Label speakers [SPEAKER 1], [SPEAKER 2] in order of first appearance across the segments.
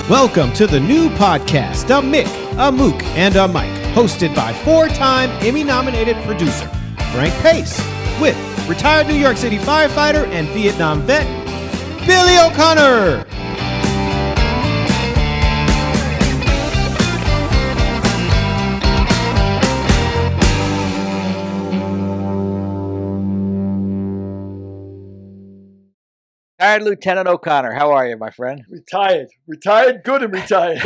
[SPEAKER 1] Welcome to the new podcast, A Mick, a Mook, and a Mike, hosted by four-time Emmy-nominated producer Frank Pace, with retired New York City firefighter and Vietnam vet Billy O'Connor.
[SPEAKER 2] Retired Lieutenant O'Connor, how are you, my friend?
[SPEAKER 3] Retired, good and retired.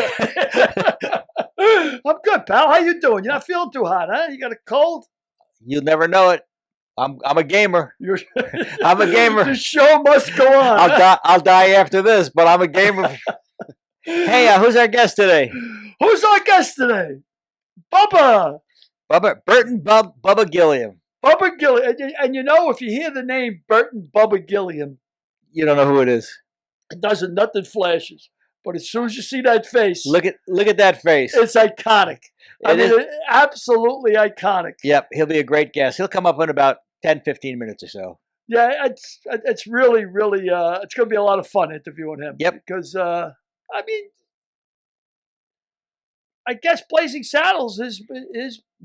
[SPEAKER 3] I'm good, pal. How you doing? You're not feeling too hot, huh? You got a cold?
[SPEAKER 2] You'll never know it. I'm a gamer. I'm a gamer.
[SPEAKER 3] The show must go on.
[SPEAKER 2] I'll die after this, but I'm a gamer. Hey, who's our guest today?
[SPEAKER 3] Who's our guest today? Bubba.
[SPEAKER 2] Burton Bubba Gilliam.
[SPEAKER 3] Bubba Gilliam. And you know, if you hear the name Burton Bubba Gilliam,
[SPEAKER 2] you don't know who it is.
[SPEAKER 3] It doesn't. Nothing flashes. But as soon as you see that face,
[SPEAKER 2] look at that face.
[SPEAKER 3] It's iconic. Absolutely iconic.
[SPEAKER 2] Yep, he'll be a great guest. He'll come up in about 10, 15 minutes or so.
[SPEAKER 3] Yeah, it's really it's going to be a lot of fun interviewing him.
[SPEAKER 2] Yep.
[SPEAKER 3] Because I guess Blazing Saddles is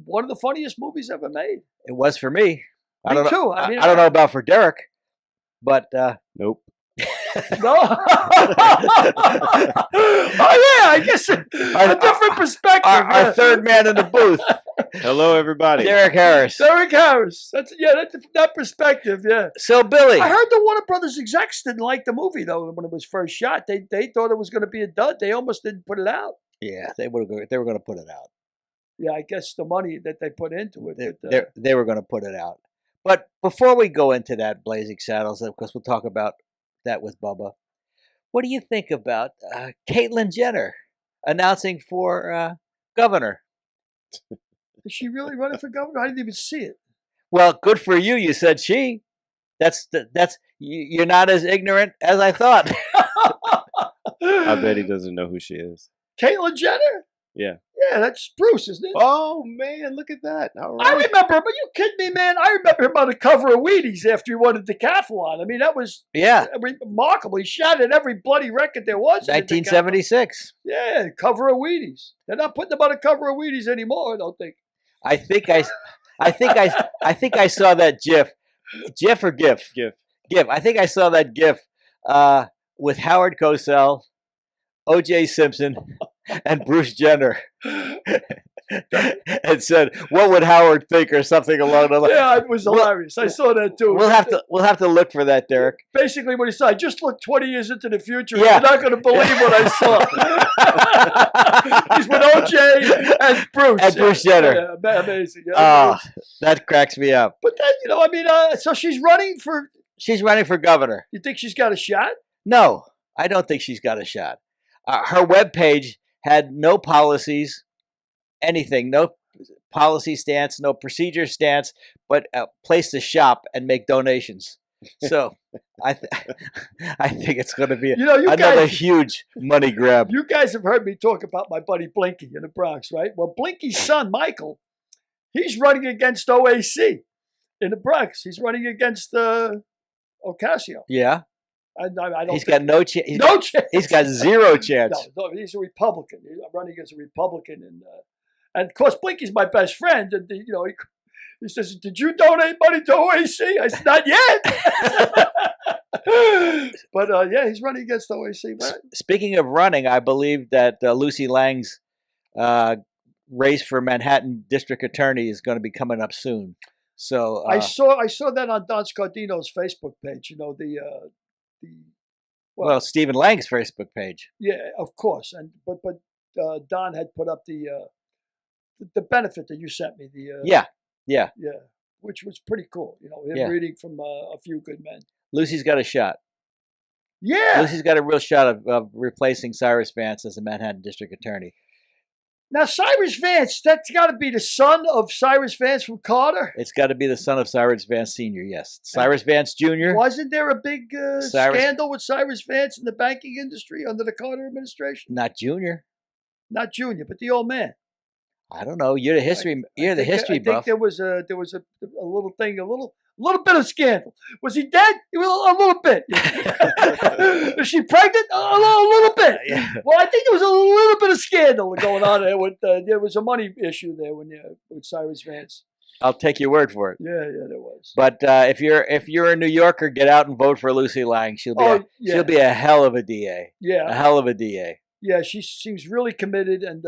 [SPEAKER 3] one of the funniest movies ever made.
[SPEAKER 2] It was for me.
[SPEAKER 3] Me too.
[SPEAKER 2] I don't know about for Derek. But nope.
[SPEAKER 3] No. Oh yeah, I guess a different perspective.
[SPEAKER 2] Our third man in the booth.
[SPEAKER 4] Hello, everybody.
[SPEAKER 2] Derek Harris.
[SPEAKER 3] That's that perspective. Yeah.
[SPEAKER 2] So Billy,
[SPEAKER 3] I heard the Warner Brothers execs didn't like the movie though when it was first shot. They thought it was going to be a dud. They almost didn't put it out.
[SPEAKER 2] Yeah, they were going to put it out.
[SPEAKER 3] Yeah, I guess the money that they put into it.
[SPEAKER 2] They were going to put it out. But before we go into that Blazing Saddles, of course, we'll talk about that with Bubba. What do you think about Caitlyn Jenner announcing for governor?
[SPEAKER 3] Is she really running for governor? I didn't even see it.
[SPEAKER 2] Well, good for you. You said she. You're not as ignorant as I thought.
[SPEAKER 4] I bet he doesn't know who she is.
[SPEAKER 3] Caitlyn Jenner?
[SPEAKER 4] Yeah.
[SPEAKER 3] Yeah, that's Bruce, isn't it?
[SPEAKER 4] Oh, man, look at that. All right.
[SPEAKER 3] I remember him. Are you kidding me, man? I remember him on the cover of Wheaties after he won a decathlon. I mean, that was remarkable. He shot at every bloody record there was.
[SPEAKER 2] 1976.
[SPEAKER 3] Yeah, cover of Wheaties. They're not putting him on the cover of Wheaties anymore, I don't think.
[SPEAKER 2] I think I saw that GIF. GIF or GIF?
[SPEAKER 4] GIF.
[SPEAKER 2] GIF. I think I saw that GIF with Howard Cosell, O.J. Simpson, and Bruce Jenner, and said, "What would Howard think?" or something along the lines.
[SPEAKER 3] Yeah, it was hilarious. I saw that too.
[SPEAKER 2] We'll have to look for that, Derek.
[SPEAKER 3] Basically, what he said, I just looked 20 years into the future. Yeah. You're not going to believe what I saw. He's with OJ and Bruce.
[SPEAKER 2] And Bruce Jenner.
[SPEAKER 3] Yeah, amazing. Yeah,
[SPEAKER 2] that cracks me up.
[SPEAKER 3] But then, so she's running for.
[SPEAKER 2] She's running for governor.
[SPEAKER 3] You think she's got a shot?
[SPEAKER 2] No, I don't think she's got a shot. Her webpage had no policies, anything, no policy stance, no procedure stance, but a place to shop and make donations. So I think it's going to be another huge money grab.
[SPEAKER 3] You guys have heard me talk about my buddy Blinky in the Bronx, right? Well, Blinky's son, Michael, he's running against OAC in the Bronx. He's running against Ocasio.
[SPEAKER 2] Yeah.
[SPEAKER 3] I don't.
[SPEAKER 2] He's got no chance.
[SPEAKER 3] No chance.
[SPEAKER 2] He's got zero chance.
[SPEAKER 3] No, he's a Republican. He's running as a Republican, and of course, Blinky's my best friend. And he says, "Did you donate money to OAC?" I said, "Not yet." But yeah, he's running against OAC. Man.
[SPEAKER 2] Speaking of running, I believe that Lucy Lang's race for Manhattan District Attorney is going to be coming up soon. So
[SPEAKER 3] I saw that on Don Scardino's Facebook page.
[SPEAKER 2] Well, Stephen Lang's Facebook page.
[SPEAKER 3] Yeah, of course, but Don had put up the benefit that you sent me. Yeah, which was pretty cool. Him reading from A Few Good Men.
[SPEAKER 2] Lucy's got a shot.
[SPEAKER 3] Yeah,
[SPEAKER 2] Lucy's got a real shot of replacing Cyrus Vance as the Manhattan District Attorney.
[SPEAKER 3] Now, Cyrus Vance, that's got to be the son of Cyrus Vance from Carter?
[SPEAKER 2] It's got to be the son of Cyrus Vance Sr., yes. Cyrus Vance Jr.
[SPEAKER 3] Wasn't there a big scandal with Cyrus Vance in the banking industry under the Carter administration?
[SPEAKER 2] Not Jr.
[SPEAKER 3] Not Jr., but the old man.
[SPEAKER 2] I don't know. You're the history buff.
[SPEAKER 3] I think there was a little thing, a little little bit of scandal. Was he dead? A little bit. Is she pregnant? A little bit. Well, I think there was a little bit of scandal going on there. There was a money issue there with Cyrus Vance.
[SPEAKER 2] I'll take your word for it.
[SPEAKER 3] Yeah, there was.
[SPEAKER 2] But if you're a New Yorker, get out and vote for Lucy Lang. She'll be a hell of a DA.
[SPEAKER 3] Yeah,
[SPEAKER 2] a hell of a DA.
[SPEAKER 3] Yeah, she seems really committed and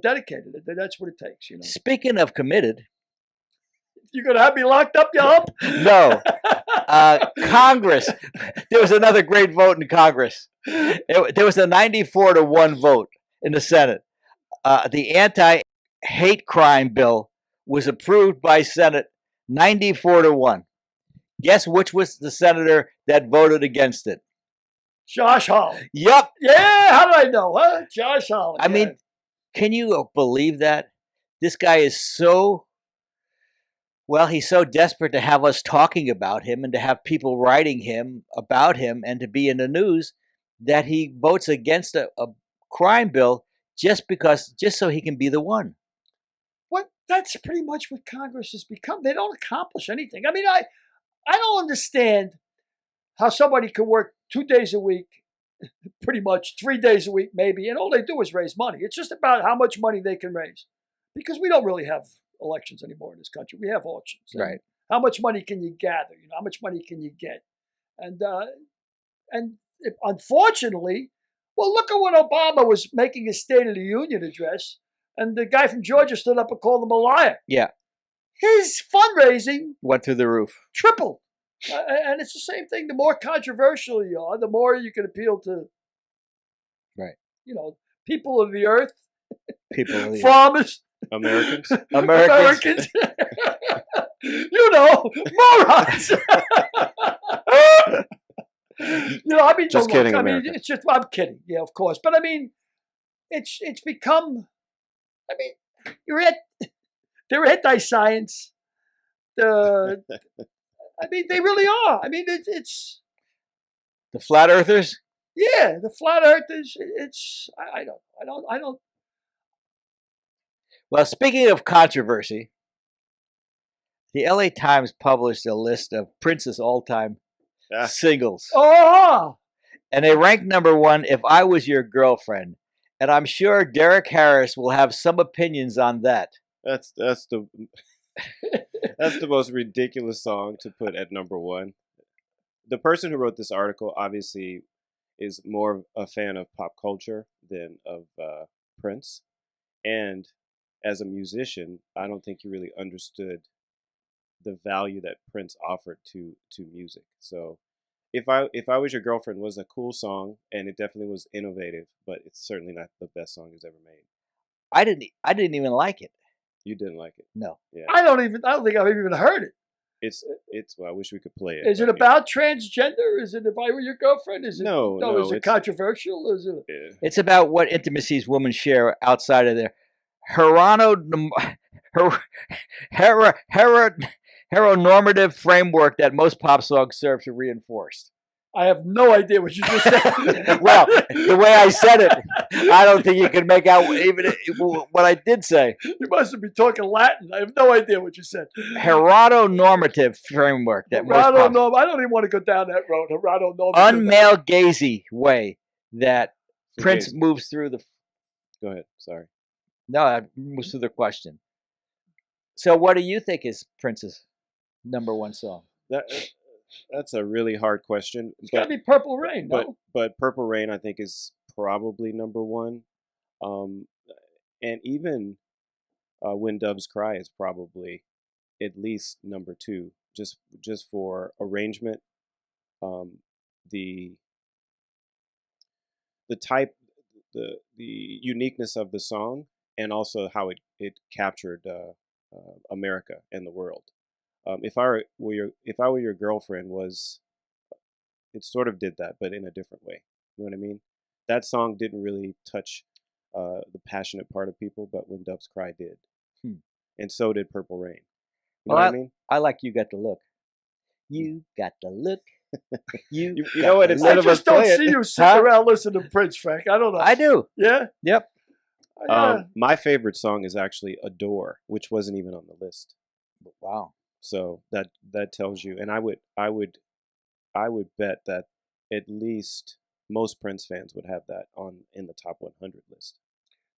[SPEAKER 3] dedicated. That's what it takes.
[SPEAKER 2] Speaking of committed,
[SPEAKER 3] you're gonna have me locked up, you hump?
[SPEAKER 2] No. Congress. There was another great vote in Congress. There was a 94-1 vote in the Senate. The anti-hate crime bill was approved by Senate 94-1. Guess which was the senator that voted against it?
[SPEAKER 3] Josh Hawley.
[SPEAKER 2] Yep.
[SPEAKER 3] Yeah, how did I know? Huh? Josh Hawley.
[SPEAKER 2] I mean, can you believe that? This guy is he's so desperate to have us talking about him and to have people writing him about him and to be in the news that he votes against a crime bill just so he can be the one.
[SPEAKER 3] That's pretty much what Congress has become. They don't accomplish anything. I mean, I don't understand how somebody could work 2 days a week, pretty much 3 days a week maybe, and all they do is raise money. It's just about how much money they can raise, because we don't really have elections anymore in this country. We have auctions.
[SPEAKER 2] Right.
[SPEAKER 3] How much money can you gather? How much money can you get? And unfortunately, well, look at when Obama was making his State of the Union address, and the guy from Georgia stood up and called him a liar.
[SPEAKER 2] Yeah.
[SPEAKER 3] His fundraising
[SPEAKER 2] went through the roof.
[SPEAKER 3] Tripled. And it's the same thing. The more controversial you are, the more you can appeal to,
[SPEAKER 2] right?
[SPEAKER 3] People of the earth,
[SPEAKER 2] earth.
[SPEAKER 3] farmers,
[SPEAKER 2] Americans.
[SPEAKER 3] morons. I mean,
[SPEAKER 4] just kidding.
[SPEAKER 3] I mean, it's just. I'm kidding. Yeah, of course. But I mean, it's become. I mean, they're anti-science. I mean, they really are. I mean, it's
[SPEAKER 2] the flat earthers.
[SPEAKER 3] Yeah, the flat earthers. I don't.
[SPEAKER 2] Well, speaking of controversy, the LA Times published a list of Prince's all-time singles.
[SPEAKER 3] Oh,
[SPEAKER 2] and they ranked number 1, "If I Was Your Girlfriend," and I'm sure Derek Harris will have some opinions on that.
[SPEAKER 4] That's the most ridiculous song to put at number 1. The person who wrote this article obviously is more a fan of pop culture than of Prince, and as a musician, I don't think he really understood the value that Prince offered to music. So, if I Was Your Girlfriend was a cool song, and it definitely was innovative, but it's certainly not the best song he's ever made.
[SPEAKER 2] I didn't even like it.
[SPEAKER 4] You didn't like it?
[SPEAKER 2] No.
[SPEAKER 3] Yeah. I don't think I've even heard it.
[SPEAKER 4] It's. Well, I wish we could play it.
[SPEAKER 3] Is it about transgender? Is it If I Were Your Girlfriend? Is it
[SPEAKER 4] no?
[SPEAKER 3] Is it controversial? Is it?
[SPEAKER 4] Yeah.
[SPEAKER 2] It's about what intimacies women share outside of their heteronormative framework that most pop songs serve to reinforce.
[SPEAKER 3] I have no idea what you just said.
[SPEAKER 2] Well, the way I said it, I don't think you can make out even what I did say.
[SPEAKER 3] You must be talking Latin. I have no idea what you said.
[SPEAKER 2] Heteronormative framework that most pop.
[SPEAKER 3] I don't even want to go down that road. Heteronormative.
[SPEAKER 2] Unmale gazy way that Prince moves through the.
[SPEAKER 4] Go ahead. Sorry.
[SPEAKER 2] No, I moves through the question. So, what do you think is Prince's number 1 song?
[SPEAKER 4] That's a really hard question.
[SPEAKER 3] It's got to be Purple Rain, no?
[SPEAKER 4] But Purple Rain, I think, is probably number 1. And even When Doves Cry is probably at least number 2, just for arrangement, the type, the uniqueness of the song, and also how it captured America and the world. If I Were Your Girlfriend it sort of did that, but in a different way. You know what I mean? That song didn't really touch the passionate part of people, but When Doves Cry did, and so did Purple Rain. You know what I mean?
[SPEAKER 2] I like You Got the Look. You got the look. You
[SPEAKER 4] know what? Instead
[SPEAKER 3] I
[SPEAKER 4] of
[SPEAKER 3] just
[SPEAKER 4] us
[SPEAKER 3] don't
[SPEAKER 4] playing,
[SPEAKER 3] see you sitting around listening to Prince, Frank. I don't know.
[SPEAKER 2] I do.
[SPEAKER 3] Yeah.
[SPEAKER 2] Yep.
[SPEAKER 4] My favorite song is actually Adore, which wasn't even on the list.
[SPEAKER 2] Wow.
[SPEAKER 4] So that tells you, and I would bet that at least most Prince fans would have that in the top 100 list.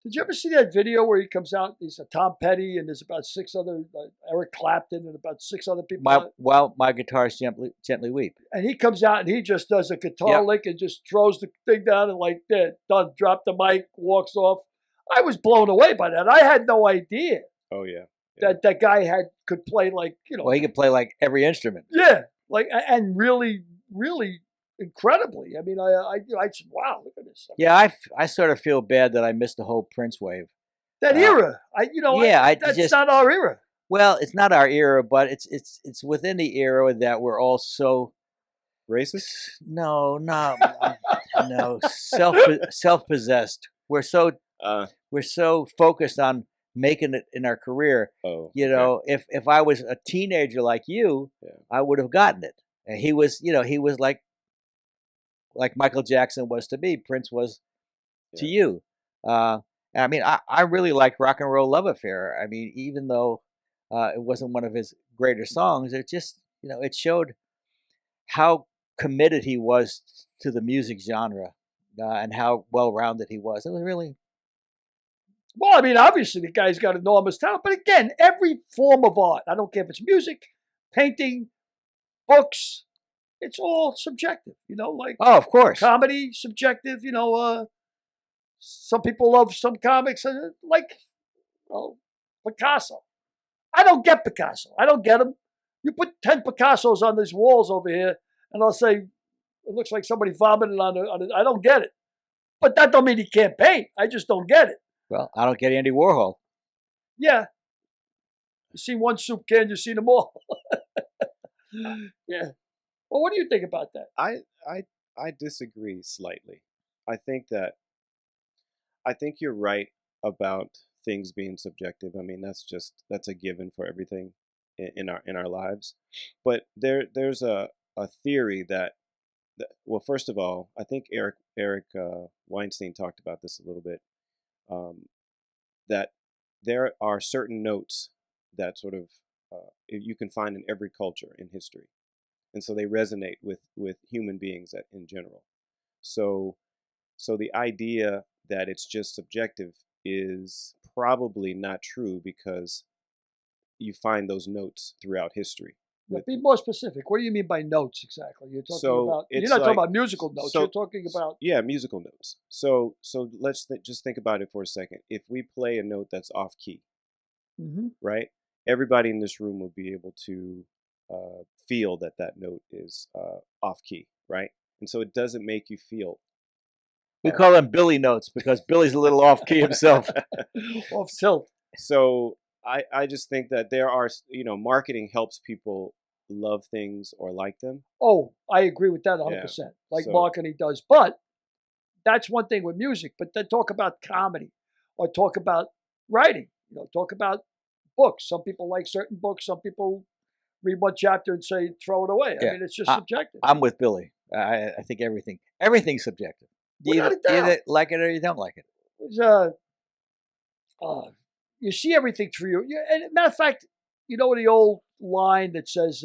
[SPEAKER 3] Did you ever see that video where he comes out? He's a Tom Petty, and there's about 6 other Eric Clapton, and about 6 other people.
[SPEAKER 2] My guitars gently weep.
[SPEAKER 3] And he comes out and he just does a guitar
[SPEAKER 2] Yep.
[SPEAKER 3] lick and just throws the thing down and like that, done, drop the mic, walks off. I was blown away by that. I had no idea
[SPEAKER 4] Oh yeah.
[SPEAKER 3] that guy could play like
[SPEAKER 2] Well, he could play like every instrument.
[SPEAKER 3] yeah, like and really, really incredibly. I mean, I said, wow, look at this.
[SPEAKER 2] Yeah, I sort of feel bad that I missed the whole Prince wave.
[SPEAKER 3] That era, that's not our era.
[SPEAKER 2] Well, it's not our era, but it's within the era that we're all so
[SPEAKER 4] Racist?
[SPEAKER 2] no self-possessed. We're so focused on making it in our career.
[SPEAKER 4] Oh.
[SPEAKER 2] You know, if I was a teenager like you,
[SPEAKER 4] Yeah.
[SPEAKER 2] I would have gotten it. And he was like Michael Jackson was to me, Prince was to you. I mean, I really like Rock and Roll Love Affair. I mean, even though it wasn't one of his greater songs, it just, it showed how committed he was to the music genre and how well-rounded he was. It was really...
[SPEAKER 3] Well, I mean, obviously the guy's got enormous talent, but again, every form of art, I don't care if it's music, painting, books, it's all subjective, like
[SPEAKER 2] Oh, of course.
[SPEAKER 3] comedy, subjective, some people love some comics, like Picasso. I don't get Picasso. I don't get him. You put 10 Picassos on these walls over here, and I'll say, it looks like somebody vomited on it. I don't get it. But that don't mean he can't paint. I just don't get it.
[SPEAKER 2] Well, I don't get Andy Warhol.
[SPEAKER 3] Yeah. You see one soup can, you see them all. Yeah. Well, what do you think about that?
[SPEAKER 4] I disagree slightly. I think you're right about things being subjective. I mean, that's a given for everything in our lives. But there's a theory that well, first of all, I think Eric Weinstein talked about this a little bit. That there are certain notes that sort of you can find in every culture in history, and so they resonate with human beings in general. So the idea that it's just subjective is probably not true because you find those notes throughout hiustry.
[SPEAKER 3] Now, be more specific. What do you mean by notes exactly? You're talking about. You're not talking about musical notes. You're talking about.
[SPEAKER 4] Yeah, musical notes. So let's just think about it for a second. If we play a note that's off key, right? Everybody in this room will be able to feel that note is off key, right? And so it doesn't make you feel.
[SPEAKER 2] We call them Billy notes because Billy's a little off key himself.
[SPEAKER 3] Off tilt.
[SPEAKER 4] So I just think that there are, marketing helps people love things or like them.
[SPEAKER 3] Oh, I agree with that 100%. Like marketing does. But that's one thing with music. But then talk about comedy or talk about writing. Talk about books. Some people like certain books. Some people read one chapter and say, throw it away.
[SPEAKER 2] Yeah.
[SPEAKER 3] I mean, it's just subjective.
[SPEAKER 2] I'm with Billy. I think everything's subjective. You either like it or you don't like it.
[SPEAKER 3] You see everything through you. And matter of fact, the old line that says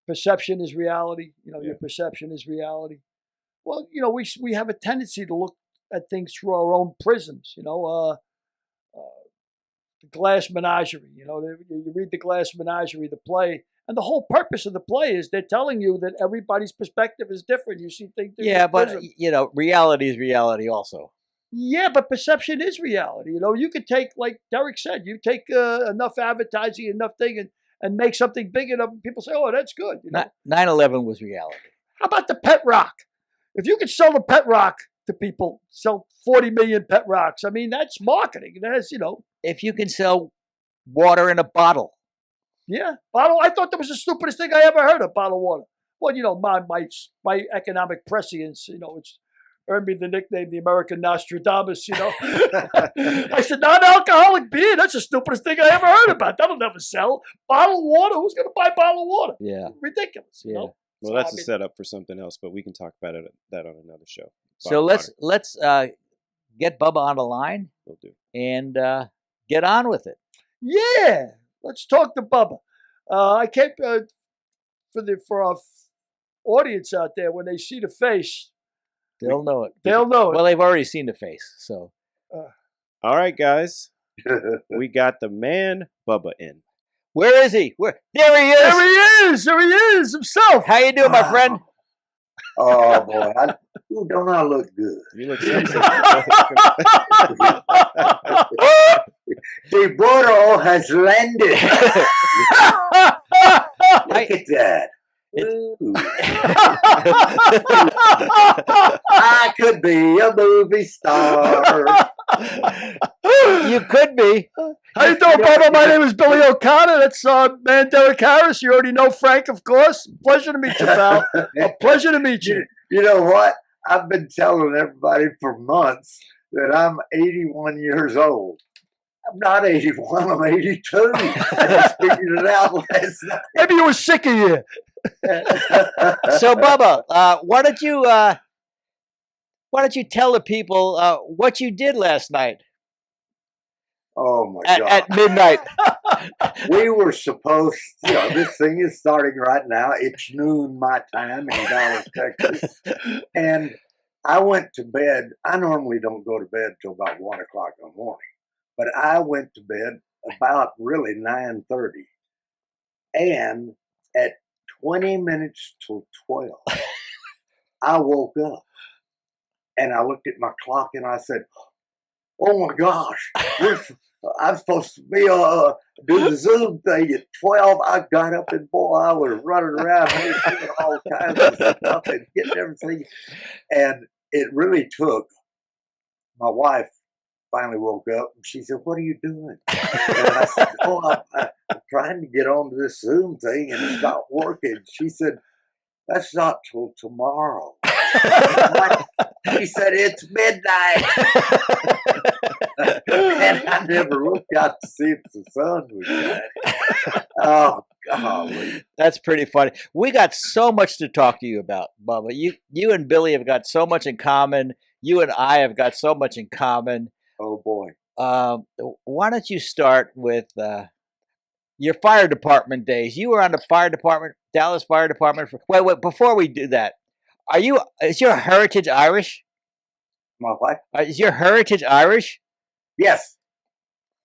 [SPEAKER 3] perception is reality. Your perception is reality. Well, we have a tendency to look at things through our own prisms. The Glass Menagerie. You read the Glass Menagerie, the play, and the whole purpose of the play is they're telling you that everybody's perspective is different. You see things.
[SPEAKER 2] Yeah, but reality is reality also.
[SPEAKER 3] Yeah, but perception is reality. You could take, like Derek said, you take enough advertising, enough thing, and make something big enough, and people say, oh, that's good.
[SPEAKER 2] 9/11 was reality.
[SPEAKER 3] How about the pet rock? If you could sell the pet rock to people, sell 40 million pet rocks, I mean, that's marketing. That's,
[SPEAKER 2] If you can sell water in a bottle.
[SPEAKER 3] Yeah, bottle. I thought that was the stupidest thing I ever heard of, bottled water. Well, my economic prescience, it's earned me the nickname, the American Nostradamus, I said, non-alcoholic beer, that's the stupidest thing I ever heard about. That'll never sell. Bottled water, who's going to buy bottled water?
[SPEAKER 2] Yeah.
[SPEAKER 3] Ridiculous,
[SPEAKER 4] Well, that's a setup for something else, but we can talk about that on another show.
[SPEAKER 2] So let's get Bubba on the line.
[SPEAKER 4] We'll do.
[SPEAKER 2] And get on with it.
[SPEAKER 3] Yeah. Let's talk to Bubba. I can't for our audience out there, when they see the face,
[SPEAKER 2] They'll know it.
[SPEAKER 3] they'll know it.
[SPEAKER 2] Well, they've already seen the face, so.
[SPEAKER 4] All right, guys. We got the man Bubba in.
[SPEAKER 2] Where is he? There he is.
[SPEAKER 3] There he is. There he is himself.
[SPEAKER 2] How you doing, my friend?
[SPEAKER 5] Oh boy, don't I look good?
[SPEAKER 4] You look sexy.
[SPEAKER 5] The burro has landed. Look at that. Ooh. I could be a movie star.
[SPEAKER 2] You could be.
[SPEAKER 3] How you doing, Bubba? My name is Billy O'Connor. That's man Derek Harris. You already know Frank, of course. Pleasure to meet you, pal. A pleasure to meet you.
[SPEAKER 5] You know what? I've been telling everybody for months that I'm 81 years old. I'm not 81. I'm 82. I just figured it out last night.
[SPEAKER 3] Maybe you were sick of you.
[SPEAKER 2] So, Bubba, why don't you tell the people what you did last night
[SPEAKER 5] Oh my God.
[SPEAKER 2] at midnight?
[SPEAKER 5] We were supposed, this thing is starting right now. It's noon my time in Dallas, Texas. And I went to bed. I normally don't go to bed till about 1 o'clock in the morning, but I went to bed about really 9:30. And at 20 minutes till 12, I woke up and I looked at my clock and I said, oh my gosh, I'm supposed to be do the Zoom thing at 12. I got up and boy, I was running around doing all kinds of stuff and getting everything. And it really took, my wife finally woke up and she said, what are you doing? And I said, oh, I'm trying to get onto this Zoom thing and it's not working. She said, that's not till tomorrow. She said, it's midnight. And I never looked out to see if the sun was shining. Oh, golly.
[SPEAKER 2] That's pretty funny. We got so much to talk to you about, Bubba. You and Billy have got so much in common. You and I have got so much in common.
[SPEAKER 5] Oh, boy.
[SPEAKER 2] Why don't you start with your fire department days? You were on the fire department, Dallas Fire Department. Wait, before we do that, is your heritage Irish?
[SPEAKER 5] My wife?
[SPEAKER 2] Is your heritage Irish?
[SPEAKER 5] Yes.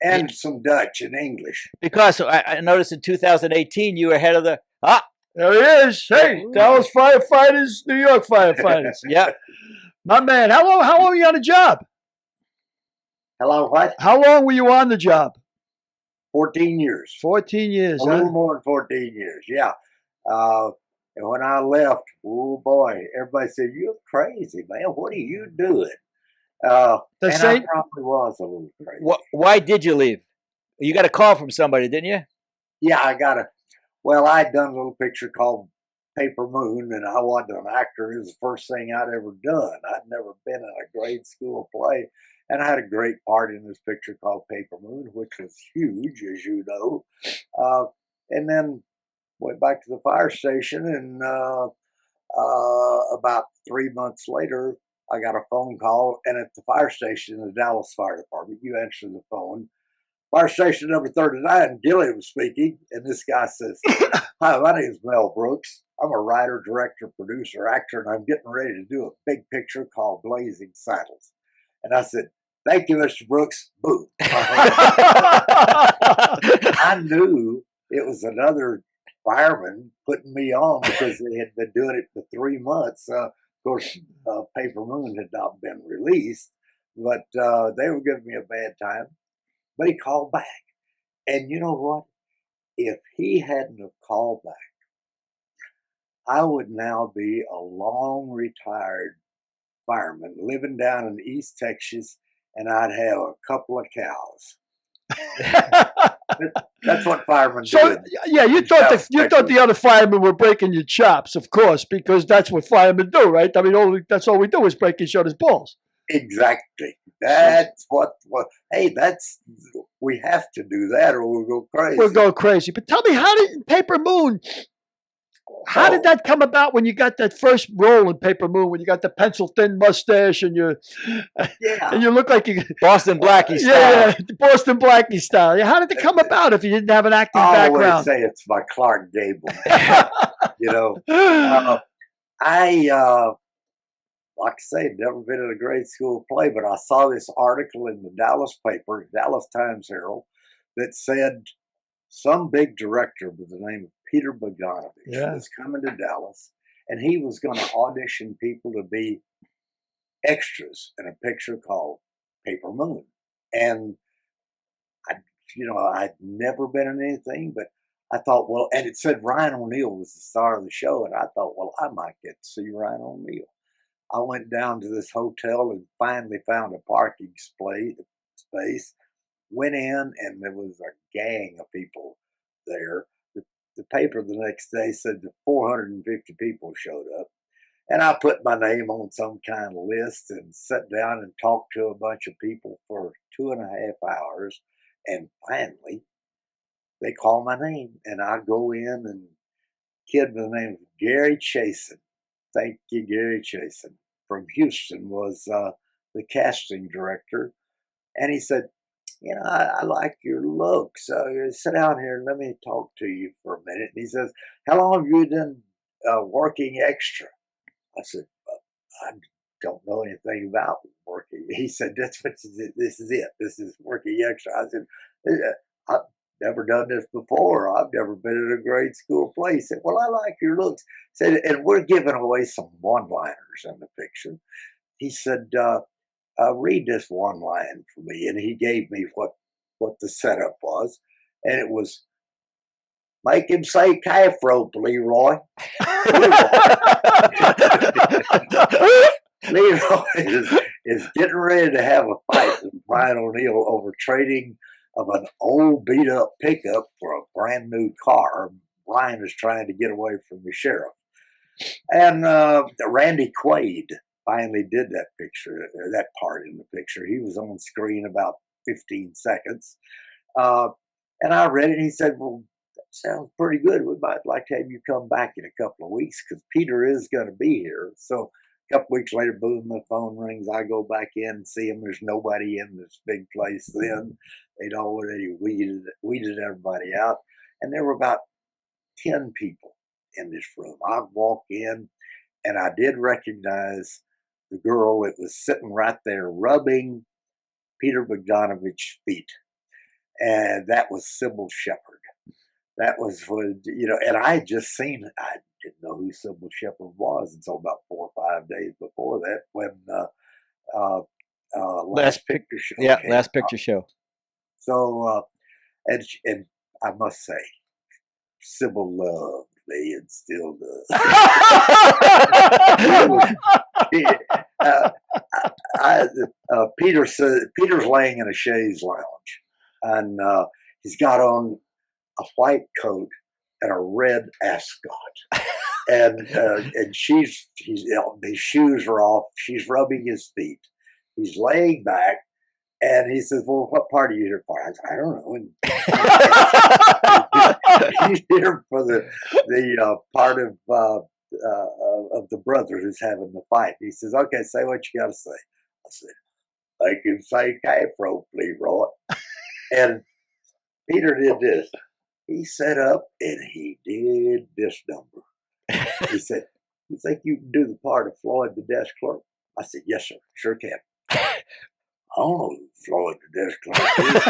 [SPEAKER 5] And some Dutch and English.
[SPEAKER 2] Because I noticed in 2018 you were head of the...
[SPEAKER 3] There he is. Hey, Dallas firefighters, New York firefighters.
[SPEAKER 2] Yeah.
[SPEAKER 3] My man, how long were you on the job?
[SPEAKER 5] Hello, what?
[SPEAKER 3] How long were you on the job?
[SPEAKER 5] 14 years.
[SPEAKER 3] 14 years.
[SPEAKER 5] A little more than 14 years, yeah. And when I left, oh boy, everybody said, you're crazy, man. What are you doing? I probably was a little crazy.
[SPEAKER 2] Why did you leave? You got a call from somebody, didn't you?
[SPEAKER 5] Yeah, I'd done a little picture called Paper Moon, and I wasn't an actor. It was the first thing I'd ever done. I'd never been in a grade school play. And I had a great part in this picture called Paper Moon, which was huge, as you know. And then went back to the fire station, and about 3 months later, I got a phone call, and at the fire station in the Dallas Fire Department, you answer the phone. Fire station number 39, Gilliam speaking, and this guy says, hi, my name is Mel Brooks. I'm a writer, director, producer, actor, and I'm getting ready to do a big picture called Blazing Saddles. And I said, thank you, Mr. Brooks. Boom. I knew it was another fireman putting me on because they had been doing it for 3 months. Of course, Paper Moon had not been released, but they were giving me a bad time. But he called back. And you know what? If he hadn't have called back, I would now be a long retired fireman living down in East Texas, and I'd have a couple of cows. That's what firemen do.
[SPEAKER 3] So, yeah, you thought the other firemen were breaking your chops, of course, because that's what firemen do, right? I mean, that's all we do is break each other's balls.
[SPEAKER 5] Exactly. That's what. Hey, we have to do that, or we'll go crazy.
[SPEAKER 3] We'll go crazy. But tell me, how did Paper Moon? How did that come about when you got that first role in Paper Moon, when you got the pencil thin mustache and you look like you
[SPEAKER 2] Boston Blackie style.
[SPEAKER 3] yeah, Boston Blackie style. Yeah, how did it come about if you didn't have an acting
[SPEAKER 5] I always
[SPEAKER 3] background?
[SPEAKER 5] say it's my Clark Gable. Like I say, never been in a grade school play, but I saw this article in the Dallas paper, Dallas Times Herald, that said some big director by the name of Peter Bogdanovich was coming to Dallas, and he was going to audition people to be extras in a picture called Paper Moon. And I'd never been in anything, but I thought, well, and it said Ryan O'Neal was the star of the show, and I thought, well, I might get to see Ryan O'Neal. I went down to this hotel and finally found a parking space, went in, and there was a gang of people there. The paper the next day said that 450 people showed up. And I put my name on some kind of list and sat down and talked to a bunch of people for 2.5 hours. And finally, they call my name, and I go in, and a kid by the name of Gary Chasen, thank you, Gary Chasen, from Houston, was the casting director. And he said, I like your looks. Sit down here and let me talk to you for a minute. And he says, how long have you been working extra? I said, I don't know anything about working. He said, this is it. This is working extra. I said, I've never done this before. I've never been in a grade school play. He said, well, I like your looks. He said, and we're giving away some one-liners in the picture. He said, read this one line for me. And he gave me what the setup was. And it was, make him say calf rope, Leroy. Leroy is getting ready to have a fight with Ryan O'Neal over trading of an old beat up pickup for a brand new car. Ryan is trying to get away from the sheriff. And Randy Quaid finally did that part in the picture. He was on screen about 15 seconds. And I read it, and he said, well, that sounds pretty good. We might like to have you come back in a couple of weeks because Peter is going to be here. So a couple weeks later, boom, my phone rings. I go back in and see him. There's nobody in this big place then. They'd already weeded everybody out. And there were about 10 people in this room. I walk in, and I did recognize the girl that was sitting right there rubbing Peter Bogdanovich's feet. And that was Sybil Shepherd. That was when, and I had just seen it. I didn't know who Sybil Shepherd was until about 4 or 5 days before that when Last Picture Show.
[SPEAKER 2] Yeah, Last Picture Show. So, and I must say, Sybil loved me and still does. Peter's laying in a chaise lounge, and he's got on a white coat and a red ascot, and his shoes are off. She's rubbing his feet. He's laying back, and he says, "Well, what part are you here for?" I said, "I don't know." And he's here for the part of the brother who's having the fight. He says, "Okay, say what you got to say." I said, "Make him say calf rope, Leroy." And Peter did this. He set up and he did this number. He said, "You think you can do the part of Floyd the desk clerk?" I said, "Yes, sir. Sure can." I don't know who Floyd the desk clerk is.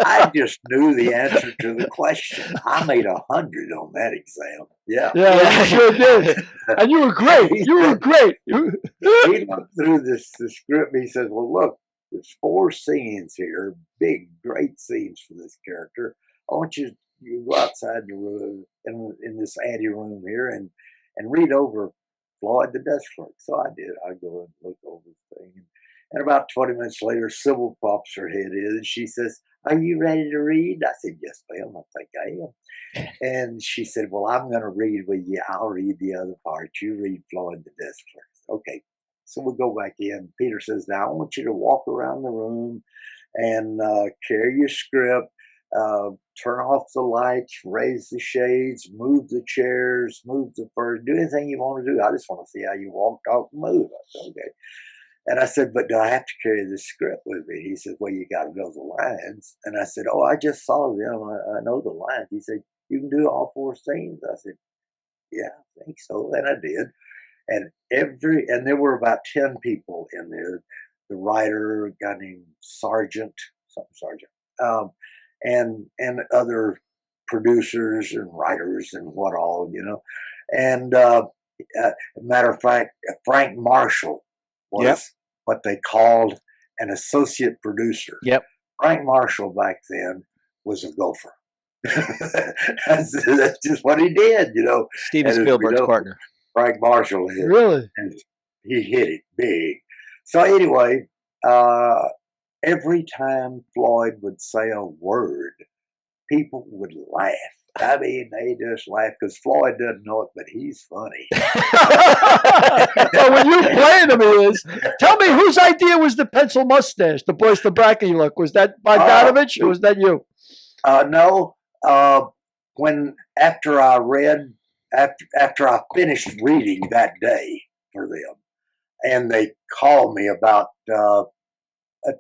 [SPEAKER 2] I just knew the answer to the question. I made 100 on that exam. Yeah,
[SPEAKER 3] you sure did. And you were great. You were great.
[SPEAKER 5] He looked through this script. And he said, "Well, look, there's 4 scenes here, big, great scenes for this character. I want you to go outside the room in this ante room here and read over Floyd the desk clerk." So I did. I go and look over the thing. And about 20 minutes later, Sybil pops her head in and she says, "Are you ready to read?" I said, "Yes, ma'am, I think I am." And she said, "Well, I'm going to read with you. I'll read the other part. You read Floyd the desk clerk." Okay. So we go back in. Peter says, "Now I want you to walk around the room and carry your script. turn off the lights, raise the shades, move the chairs, move the fur, do anything you want to do. I just want to see how you walk, talk, move. I said, okay. And I said, but do I have to carry this script with me? He said, well, you got to know the lines. And I said, oh, I just saw them. I know the lines. He said, you can do all 4 scenes. I said, yeah, I think so. And I did. And there were about 10 people in there. The writer, a guy named Sargent, and other producers and writers and what all, And matter of fact, Frank Marshall was what they called an associate producer.
[SPEAKER 2] Yep.
[SPEAKER 5] Frank Marshall back then was a gopher. That's just what he did,
[SPEAKER 2] Steven Spielberg's partner.
[SPEAKER 5] Frank Marshall hit.
[SPEAKER 3] Really?
[SPEAKER 5] And he hit it big. So anyway, every time Floyd would say a word, people would laugh. I mean, they just laugh because Floyd doesn't know it, but he's funny.
[SPEAKER 3] So when you playing him, tell me whose idea was the pencil mustache, the Boyce the Bracky look? Was that Bogdanovich or was that you?
[SPEAKER 5] No. After I finished reading that day for them, and they called me about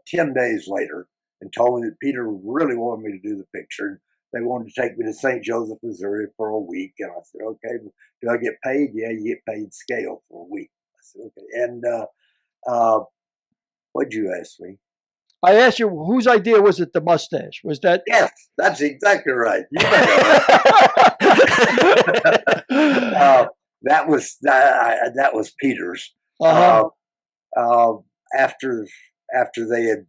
[SPEAKER 5] 10 days later and told me that Peter really wanted me to do the picture. They wanted to take me to St. Joseph, Missouri for a week. And I said, okay, do I get paid? Yeah, you get paid scale for a week. I said, okay. And what'd you ask me?
[SPEAKER 3] I asked you, whose idea was it, the mustache? Was that?
[SPEAKER 5] Yes, that's exactly right. That was Peter's.
[SPEAKER 3] Uh-huh.
[SPEAKER 5] After they had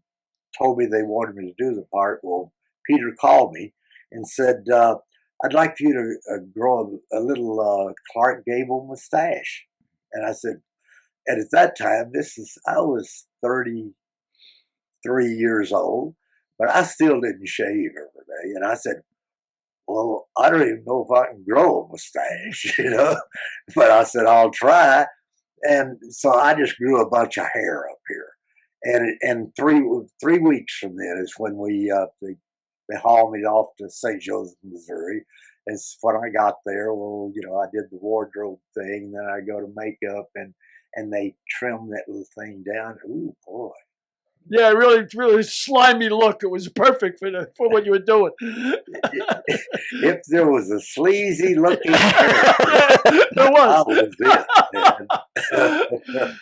[SPEAKER 5] told me they wanted me to do the part, well, Peter called me and said, I'd like for you to grow a little Clark Gable mustache. And I said, and at that time, I was 33 years old, but I still didn't shave every day. And I said, well, I don't even know if I can grow a mustache, but I said, I'll try. And so I just grew a bunch of hair up here. And 3 weeks from then is when they hauled me off to St. Joseph, Missouri. And when I got there, well, I did the wardrobe thing. Then I go to makeup and they trimmed that little thing down. Ooh, boy.
[SPEAKER 3] Yeah, really slimy look. It was perfect for what you were doing.
[SPEAKER 5] If there was a sleazy looking character,
[SPEAKER 3] there was.
[SPEAKER 5] it.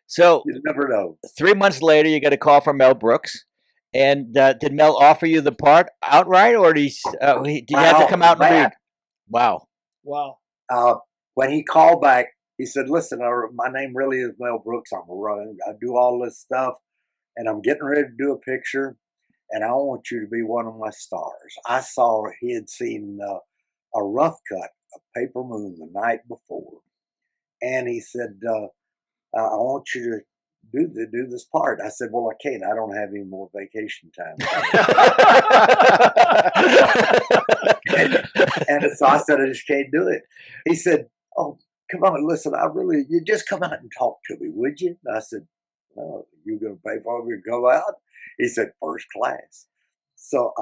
[SPEAKER 2] So
[SPEAKER 5] You never know.
[SPEAKER 2] 3 months later, you get a call from Mel Brooks. And did Mel offer you the part outright, or did you have to come out and read? Wow.
[SPEAKER 5] When he called back, he said, listen, my name really is Mel Brooks. I do all this stuff, and I'm getting ready to do a picture, and I want you to be one of my stars. I saw he had seen a rough cut of Paper Moon the night before, and he said, I want you to do this part. I said, well, I can't. I don't have any more vacation time. And so I said, I just can't do it. He said, oh, come on, listen, you just come out and talk to me, would you? And I said, oh, you going to pay for me to go out? He said, first class. So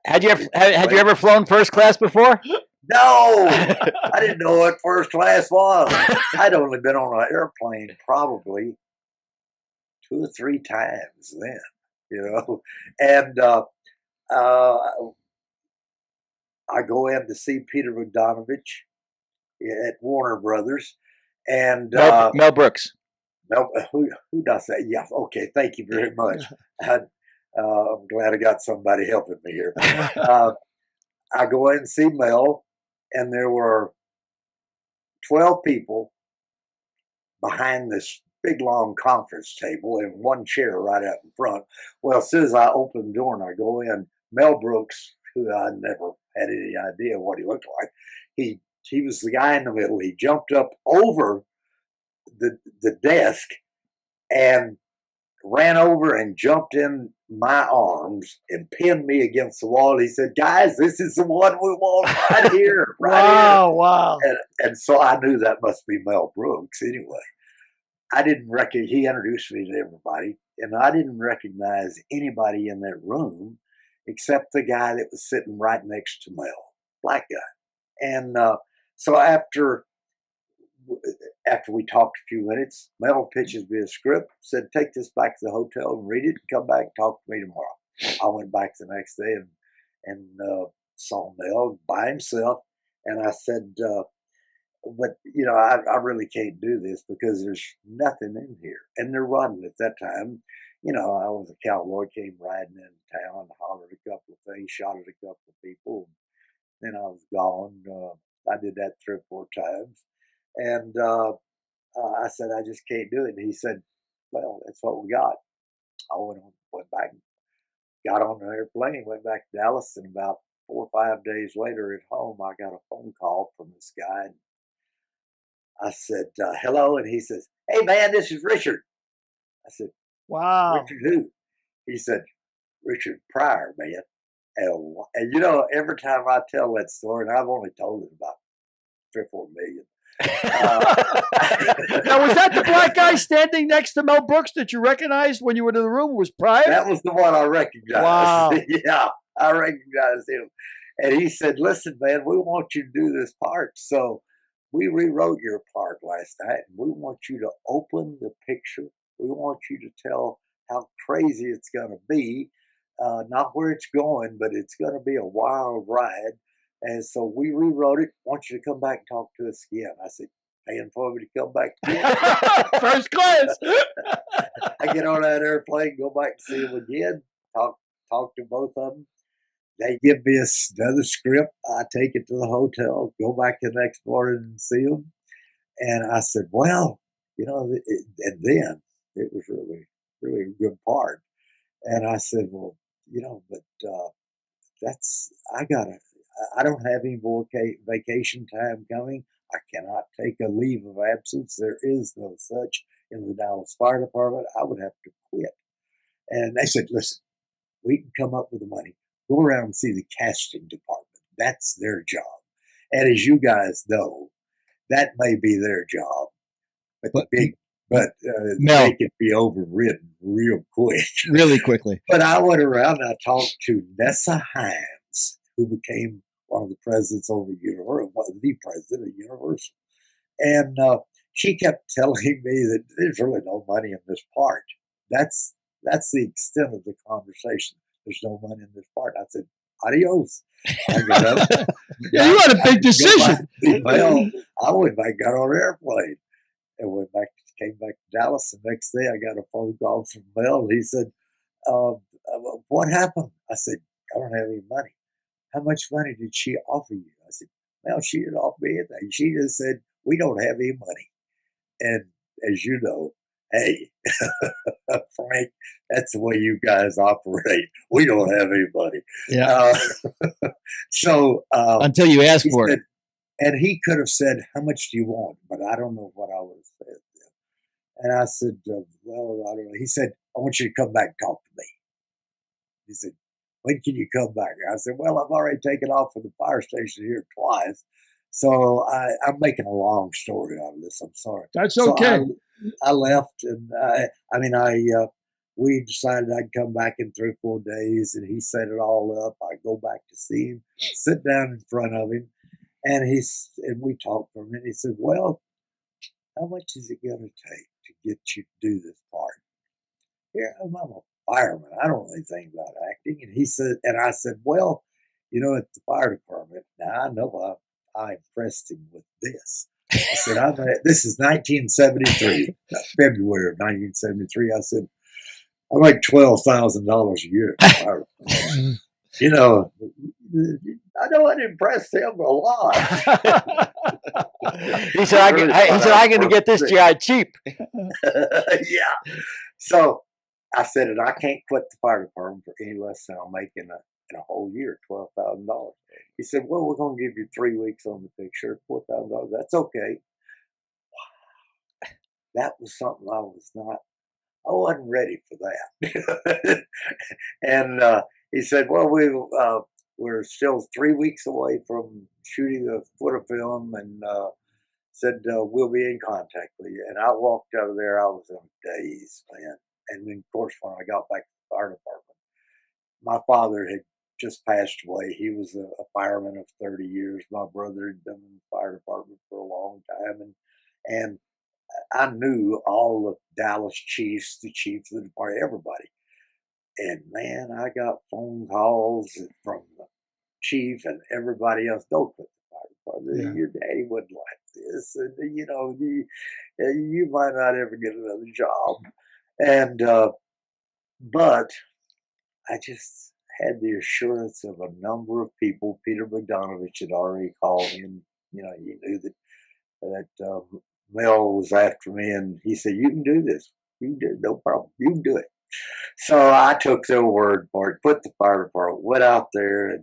[SPEAKER 2] had you ever flown first class before?
[SPEAKER 5] No, I didn't know what first class was. I'd only been on an airplane probably 2 or 3 times then, And I go in to see Peter Bogdanovich at Warner Brothers, and
[SPEAKER 2] Mel Brooks.
[SPEAKER 5] Who does that? Yeah, okay, thank you very much. I'm glad I got somebody helping me here. I go in and see Mel, and there were 12 people behind this big long conference table and one chair right out in front. Well, as soon as I open the door and I go in, Mel Brooks, who I never had any idea what he looked like, he was the guy in the middle. He jumped up over the desk and ran over and jumped in my arms and pinned me against the wall. He said, guys, this is the one we want right here. Right here.
[SPEAKER 3] Wow.
[SPEAKER 5] And so I knew that must be Mel Brooks anyway. I didn't recognize, he introduced me to everybody, and I didn't recognize anybody in that room except the guy that was sitting right next to Mel, black guy. And so after we talked a few minutes, Mel pitches me a script, said, take this back to the hotel and read it and come back and talk to me tomorrow. I went back the next day and saw Mel by himself. And I said, but, I really can't do this because there's nothing in here. And they're running at that time. I was a cowboy, came riding in town, hollered a couple of things, shot at a couple of people. Then I was gone. I did that 3 or 4 times. And I said, I just can't do it. And he said, well, that's what we got. I went back, got on an airplane, went back to Dallas. And about 4 or 5 days later at home, I got a phone call from this guy. And I said, hello. And he says, hey, man, this is Richard. I said,
[SPEAKER 3] Wow.
[SPEAKER 5] Richard who? He said, Richard Pryor, man. And every time I tell that story, and I've only told it about 3 or 4 million.
[SPEAKER 3] Now, was that the black guy standing next to Mel Brooks that you recognized when you were in the room? Was Pryor?
[SPEAKER 5] That was the one I recognized.
[SPEAKER 3] Wow.
[SPEAKER 5] Yeah, I recognized him. And he said, listen, man, we want you to do this part. So we rewrote your part last night, and we want you to open the picture. We want you to tell how crazy it's going to be. Not where it's going, but it's going to be a wild ride. And so we rewrote it. Want you to come back and talk to us again. I said, paying for me to come back again?
[SPEAKER 3] First class.
[SPEAKER 5] I get on that airplane, go back and see them again, talk to both of them. They give me another script. I take it to the hotel, go back the next morning and see them. And I said, well, and then it was really, really a good part. And I said, well, but I don't have any more vacation time coming. I cannot take a leave of absence. There is no such in the Dallas Fire Department. I would have to quit. And they said, listen, we can come up with the money. Go around and see the casting department. That's their job. And as you guys know, that may be their job. But they could be overridden real quick.
[SPEAKER 1] Really quickly.
[SPEAKER 5] But I went around and I talked to Nessa Hines, who became one of the presidents over Universal, the president of Universal. And she kept telling me that there's really no money in this part. That's the extent of the conversation. There's no money in this part. I said, adios. I got up.
[SPEAKER 3] Yeah, you had a big decision.
[SPEAKER 5] Well, I went back, got on an airplane, and came back to Dallas. The next day, I got a phone call from Mel. He said, what happened? I said, I don't have any money. How much money did she offer you? I said, well, she didn't offer me anything. She just said, we don't have any money. And as you know, hey, Frank, that's the way you guys operate. We don't have any money.
[SPEAKER 1] Yeah.
[SPEAKER 5] So
[SPEAKER 1] until you ask for it.
[SPEAKER 5] And he could have said, how much do you want? But I don't know what I would have said. And I said, well, I don't know. He said, I want you to come back and talk to me. He said, when can you come back? I said, well, I've already taken off from the fire station here twice. So I'm making a long story out of this. I'm sorry.
[SPEAKER 3] That's okay.
[SPEAKER 5] So I left, and we decided I'd come back in 3 or 4 days, and he set it all up. I go back to see him, sit down in front of him, and we talked for a minute. He said, well, how much is it going to take to get you to do this part? Here, I'm a fireman. I don't know anything about acting. And he said, and I said, well, at the fire department, now I know I impressed him with this. I said, this is 1973, February of 1973. I said, I make $12,000 a year. I know it impressed him a lot.
[SPEAKER 2] He said, I'm going to get this GI cheap.
[SPEAKER 5] Yeah. So I said, and I can't quit the fire department for any less than I'm making in a whole year, $12,000. He said, well, we're going to give you 3 weeks on the picture, $4,000. That's okay. That was something I wasn't ready for that. And he said, well, we're still 3 weeks away from shooting a foot of film. And said, we'll be in contact with you. And I walked out of there. I was in a daze, man. And then, of course, when I got back to the fire department, my father had just passed away. He was a fireman of 30 years. My brother had been in the fire department for a long time. And I knew all the Dallas chiefs, the chiefs of the department, everybody. And man, I got phone calls from the chief and everybody else. Don't quit the fire department. Yeah. Your daddy wouldn't like this. And, you might not ever get another job. And, but I just had the assurance of a number of people. Peter Bogdanovich had already called me, and he knew that Mel was after me, and he said, "You can do this. You can do it. No problem. You can do it." So I took their word for it. Put the fire department, went out there, and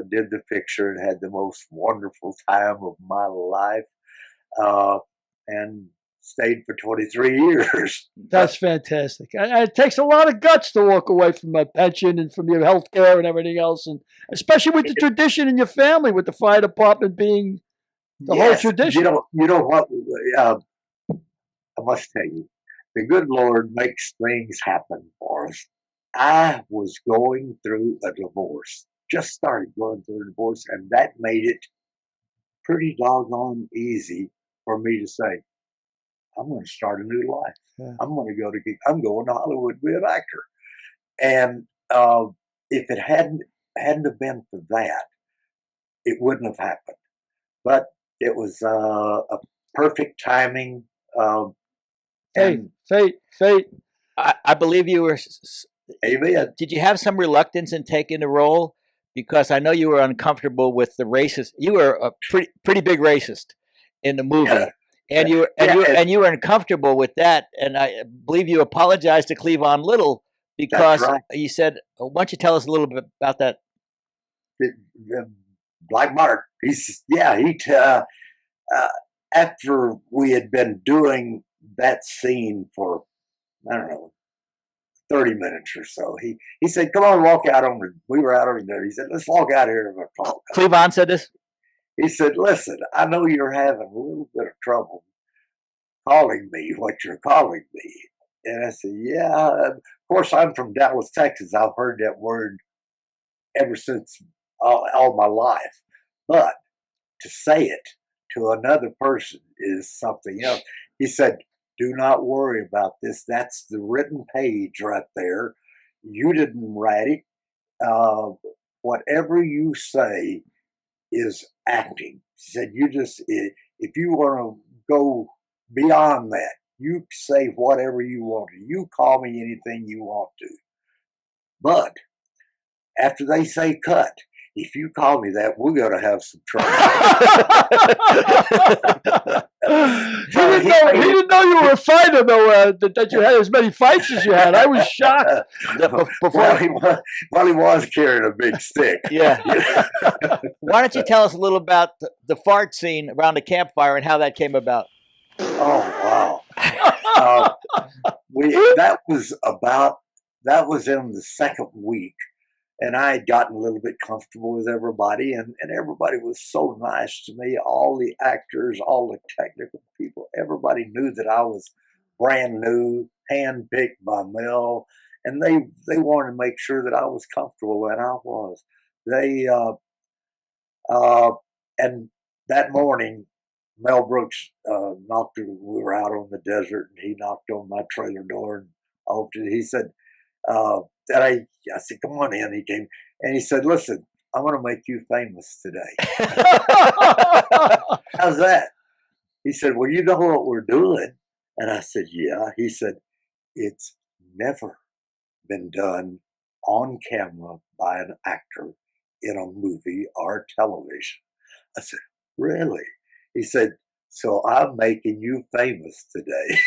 [SPEAKER 5] did the picture, and had the most wonderful time of my life, and stayed for 23 years.
[SPEAKER 3] That's fantastic. It takes a lot of guts to walk away from a pension and from your health care and everything else, and especially with the tradition in your family, with the fire department being the whole tradition.
[SPEAKER 5] You know what? I must tell you, the good Lord makes things happen for us. I was going through a divorce, just started going through a divorce, and that made it pretty doggone easy for me to say, I'm going to start a new life. Yeah. I'm going to Hollywood to be an actor. And if it hadn't have been for that, it wouldn't have happened. But it was a perfect timing.
[SPEAKER 3] Fate.
[SPEAKER 2] I believe you were.
[SPEAKER 5] Amen.
[SPEAKER 2] Did you have some reluctance in taking the role? Because I know you were uncomfortable with the racist. You were a pretty big racist in the movie. Yeah. And you were uncomfortable with that, and I believe you apologized to Cleavon Little because you said, "Why don't you tell us a little bit about that?"
[SPEAKER 5] Like Mark, after we had been doing that scene for, I don't know, 30 minutes or so, he said, "Come on, walk out on the." We were out on the. He said, "Let's walk out here and talk."
[SPEAKER 2] Cleavon said this.
[SPEAKER 5] He said, "Listen, I know you're having a little bit of trouble calling me what you're calling me." And I said, "Yeah, of course, I'm from Dallas, Texas. I've heard that word ever since all my life. But to say it to another person is something else." He said, "Do not worry about this. That's the written page right there. You didn't write it. Whatever you say is acting." He said, "You just, if you want to go beyond that, you say whatever you want to. You call me anything you want to. But after they say cut, if you call me that, we're going to have some trouble."
[SPEAKER 3] He didn't know you were a fighter, though, that you had as many fights as you had. I was shocked.
[SPEAKER 5] He was carrying a big stick.
[SPEAKER 2] Yeah. Why don't you tell us a little about the fart scene around the campfire and how that came about?
[SPEAKER 5] Oh, wow. That was in the second week. And I had gotten a little bit comfortable with everybody, and everybody was so nice to me. All the actors, all the technical people, everybody knew that I was brand new, handpicked by Mel, and they wanted to make sure that I was comfortable, and I was. And that morning, Mel Brooks knocked. We were out on the desert, and he knocked on my trailer door and opened it. He said, I said, "Come on in." He came and he said, "Listen, I'm going to make you famous today." "How's that?" He said, "Well, you know what we're doing." And I said, "Yeah." He said, "It's never been done on camera by an actor in a movie or television." I said, "Really?" He said, "So I'm making you famous today."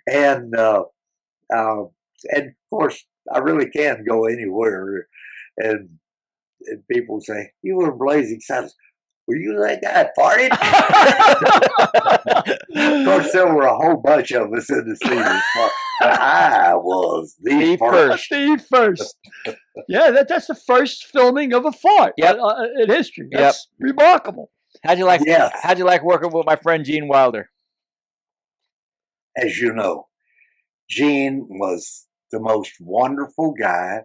[SPEAKER 5] And of course, I really can go anywhere, and people say, "You were Blazing Saddles. Were you that guy that farted?" Of course, there were a whole bunch of us in the scene, but I was the first.
[SPEAKER 3] The first. Yeah, that's the first filming of a fart in history. That's remarkable.
[SPEAKER 2] How'd you like?
[SPEAKER 5] Yes.
[SPEAKER 2] How'd you like working with my friend Gene Wilder?
[SPEAKER 5] As you know, Gene was the most wonderful guy.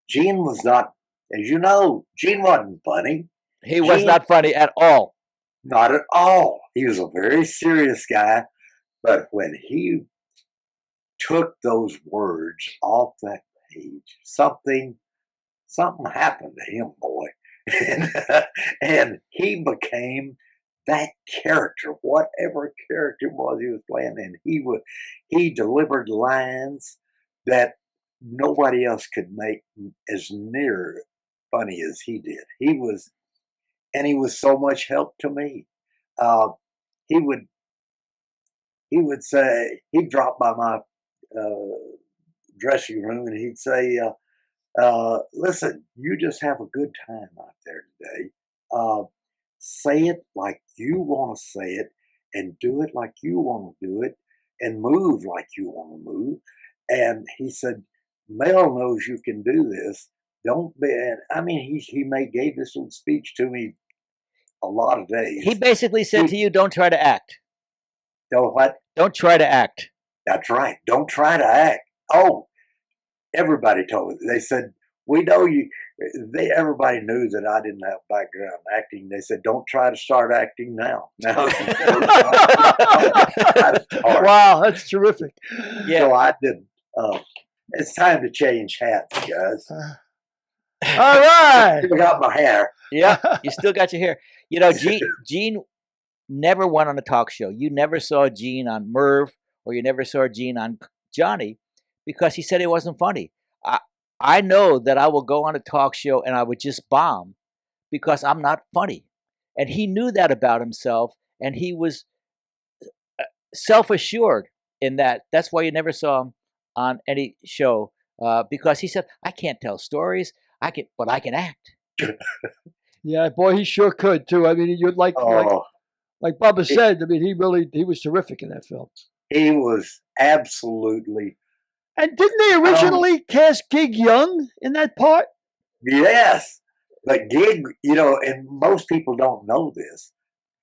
[SPEAKER 5] Gene was not, as you know, Gene wasn't funny.
[SPEAKER 2] He was
[SPEAKER 5] Gene-
[SPEAKER 2] not funny at all.
[SPEAKER 5] Not at all. He was a very serious guy. But when he took those words off that page, something happened to him, boy. And he became that character, whatever character it was he was playing, and he delivered lines that nobody else could make as near funny as he did. He was so much help to me. Uh, he would say, he'd drop by my dressing room and he'd say, listen, you just have a good time out there today. Say it like you want to say it, and do it like you want to do it, and move like you want to move. And he said, Mel knows you can do this. Don't be. I mean, he gave this little speech to me a lot of days.
[SPEAKER 2] He basically said to you, "Don't try to act.
[SPEAKER 5] Don't what?
[SPEAKER 2] Don't try to act."
[SPEAKER 5] That's right. Don't try to act. Oh, everybody told me. They said, we know you. Everybody knew that I didn't have background acting. They said, don't try to start acting now. Now,
[SPEAKER 3] Wow, that's terrific.
[SPEAKER 2] Yeah.
[SPEAKER 5] So I didn't. It's time to change hats, guys.
[SPEAKER 3] All right.
[SPEAKER 5] I got my hair.
[SPEAKER 2] Yeah, you still got your hair. You know, Gene never went on a talk show. You never saw Gene on Merv, or you never saw Gene on Johnny, because he said it wasn't funny. I know that I will go on a talk show and I would just bomb because I'm not funny. And he knew that about himself, and he was self-assured in that. That's why you never saw him on any show, because he said, I can't tell stories, but I can act.
[SPEAKER 3] Yeah, boy, he sure could too. I mean, you'd like Bubba said. I mean, he was terrific in that film.
[SPEAKER 5] He was absolutely.
[SPEAKER 3] And didn't they originally cast Gig Young in that part?
[SPEAKER 5] Yes, but Gig, and most people don't know this,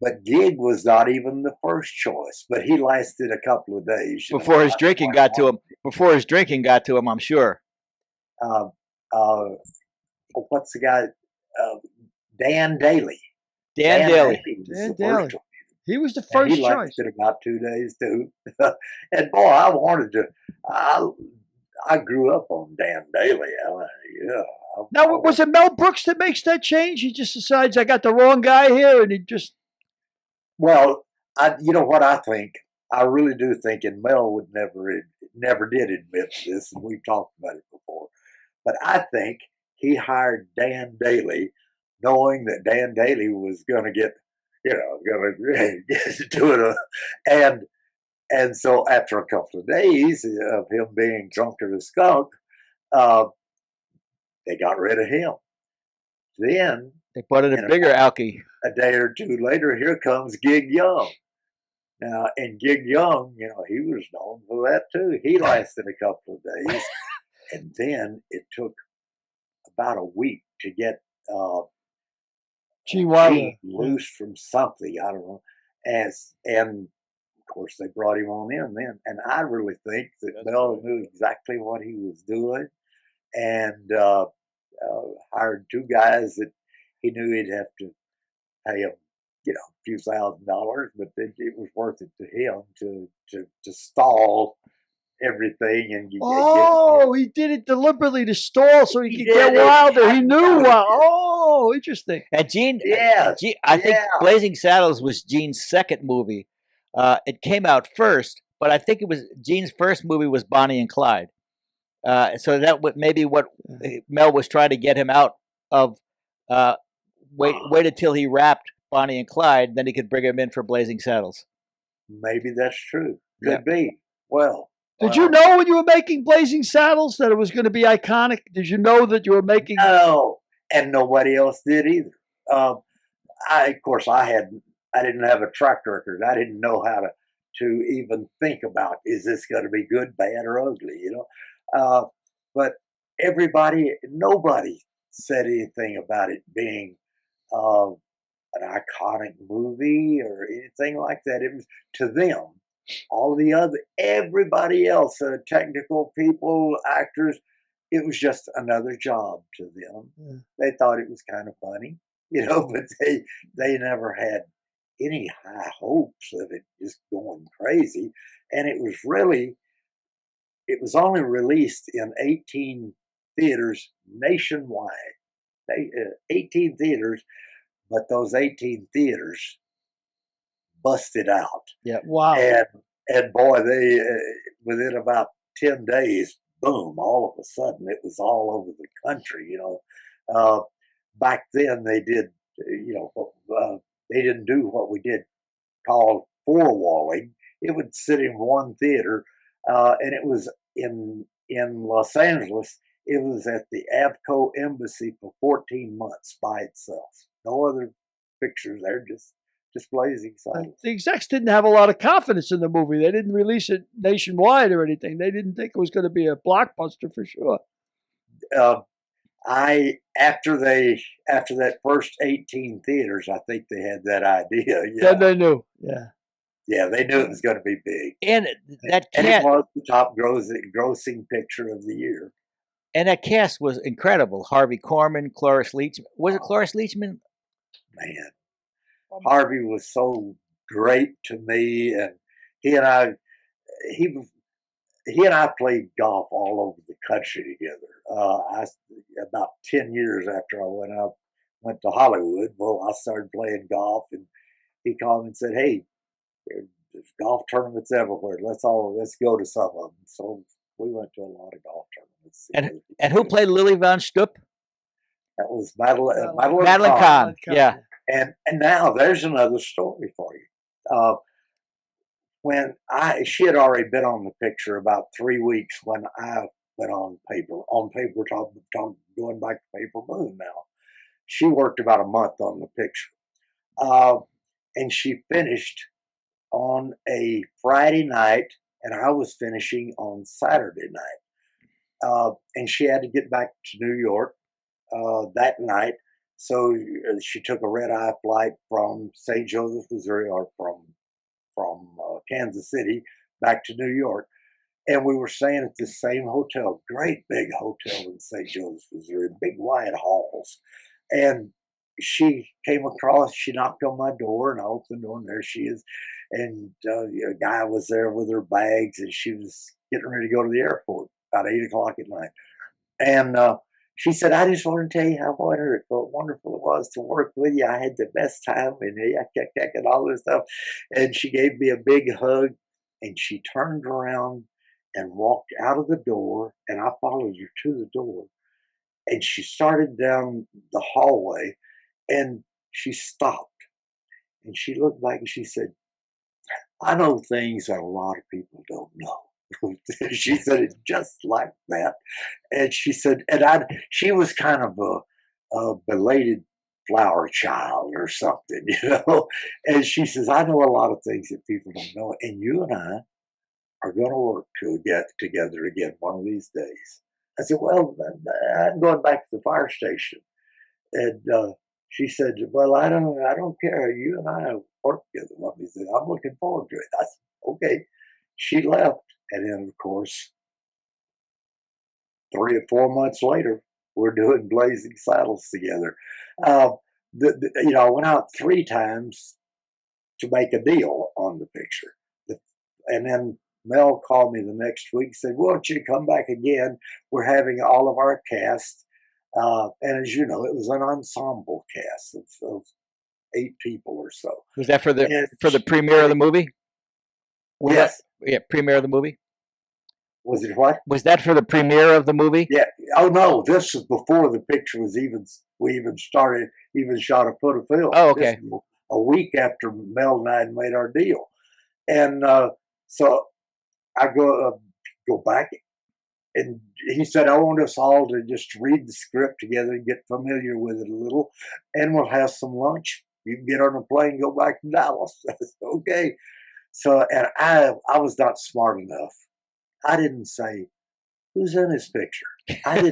[SPEAKER 5] but Gig was not even the first choice. But he lasted a couple of days
[SPEAKER 2] before his drinking got to him. Before his drinking got to him, I'm sure.
[SPEAKER 5] What's the guy? Dan Daly.
[SPEAKER 2] Dan Daly.
[SPEAKER 3] Dan Daly. He was the first
[SPEAKER 5] he
[SPEAKER 3] choice.
[SPEAKER 5] lasted about 2 days too. And boy, I wanted to. I grew up on Dan Daly.
[SPEAKER 3] Now, was it Mel Brooks that makes that change? He just decides I got the wrong guy here, and he just.
[SPEAKER 5] Well, you know what I think. I really do think, and Mel would never did admit this, and we've talked about it before. But I think he hired Dan Daly, knowing that Dan Daly was going to get, going to do it, and so after a couple of days of him being drunk as a skunk, they got rid of him. Then
[SPEAKER 2] they put in a bigger alky.
[SPEAKER 5] A day or two later, here comes Gig Young. Now, and Gig Young, he was known for that too. He lasted a couple of days, and then it took about a week to get Gene loose from something. I don't know. And of course, they brought him on in then. And I really think that Mel knew exactly what he was doing, and hired two guys that he knew he'd have to pay them, a few $1,000s, but then it was worth it to him to stall everything and
[SPEAKER 3] he did it deliberately to stall so he could get Wilder. He knew Wilder. Oh, interesting.
[SPEAKER 2] And Gene,
[SPEAKER 5] I
[SPEAKER 2] think Blazing Saddles was Gene's second movie. It came out first, but I think it was Gene's first movie was Bonnie and Clyde. So that maybe what Mel was trying to get him out of. Wait until he wrapped Bonnie and Clyde, then he could bring him in for Blazing Saddles.
[SPEAKER 5] Maybe that's true. Could be. Well.
[SPEAKER 3] Did you know when you were making Blazing Saddles that it was going to be iconic? Did you know that you were making?
[SPEAKER 5] No, and nobody else did either. Of course, I didn't have a track record. I didn't know how to even think about, is this going to be good, bad, or ugly? But nobody said anything about it being an iconic movie or anything like that. It was to them. Everybody else, technical people, actors, it was just another job to them.
[SPEAKER 3] Yeah.
[SPEAKER 5] They thought it was kind of funny, but they never had any high hopes of it just going crazy. And it was only released in 18 theaters nationwide. 18 theaters, but those 18 theaters busted out.
[SPEAKER 2] Yeah.
[SPEAKER 3] Wow.
[SPEAKER 5] And boy, they within about 10 days, boom! All of a sudden, it was all over the country. Back then they did, they didn't do what we did call four-walling. It would sit in one theater, and it was in Los Angeles. It was at the Avco Embassy for 14 months by itself. No other pictures there, just Blazing Saddles.
[SPEAKER 3] The execs didn't have a lot of confidence in the movie. They didn't release it nationwide or anything. They didn't think it was going to be a blockbuster for sure.
[SPEAKER 5] After that first 18 theaters, I think they had that idea.
[SPEAKER 3] Yeah, they knew. Yeah.
[SPEAKER 5] Yeah, they knew it was going to be big.
[SPEAKER 2] And that
[SPEAKER 5] and it
[SPEAKER 2] cast,
[SPEAKER 5] was the top grossing picture of the year.
[SPEAKER 2] and that cast was incredible. Harvey Korman, Cloris Leachman. Was it Cloris Leachman?
[SPEAKER 5] Man, Harvey was so great to me, and he and I played golf all over the country together. About 10 years after I went to Hollywood. Well, I started playing golf, and he called me and said, "Hey, there's golf tournaments everywhere. Let's go to some of them." So we went to a lot of golf tournaments.
[SPEAKER 2] And who played Lily Von Stupp?
[SPEAKER 5] That was Madeline
[SPEAKER 2] Kahn. Yeah.
[SPEAKER 5] And now there's another story for you. When she had already been on the picture about 3 weeks when I went on paper, going back to Paper Moon now. She worked about a month on the picture. And she finished on a Friday night, and I was finishing on Saturday night. And she had to get back to New York that night. So she took a red-eye flight from St. Joseph, Missouri, or from Kansas City back to New York. And we were staying at this same hotel, great big hotel in St. Joseph, Missouri, big wide halls. And she came across, she knocked on my door, and I opened the door, and there she is. And a guy was there with her bags, and she was getting ready to go to the airport about 8 o'clock at night. And she said, "I just want to tell you how wonderful it was to work with you. I had the best time," and all this stuff. And she gave me a big hug, and she turned around and walked out of the door, and I followed her to the door. And she started down the hallway, and she stopped. And she looked back and she said, "I know things that a lot of people don't know." She said it just like that. And she said, she was kind of a belated flower child or something, And she says, "I know a lot of things that people don't know, and you and I are going to work to get together again one of these days." I said, "Well, I'm going back to the fire station." And she said, "Well, I don't care. You and I work together one of these days. I'm looking forward to it." I said, "Okay." She left. And then, of course, 3 or 4 months later, we're doing Blazing Saddles together. I went out 3 times to make a deal on the picture. And then Mel called me the next week and said, "Why don't you come back again? We're having all of our cast." And as you know, it was an ensemble cast of 8 people or so.
[SPEAKER 2] Was that for the premiere of the movie?
[SPEAKER 5] Yes.
[SPEAKER 2] Yeah, premiere of the movie.
[SPEAKER 5] Was it what?
[SPEAKER 2] Was that for the premiere of the movie?
[SPEAKER 5] Yeah. Oh no, this was before the picture was we even shot a foot of film.
[SPEAKER 2] Oh, okay.
[SPEAKER 5] This was a week after Mel and I had made our deal, and so I go back, and he said, "I want us all to just read the script together and get familiar with it a little, and we'll have some lunch. You can get on a plane and go back to Dallas." I said, "Okay." So, and I was not smart enough. I didn't say, "Who's in this picture?" I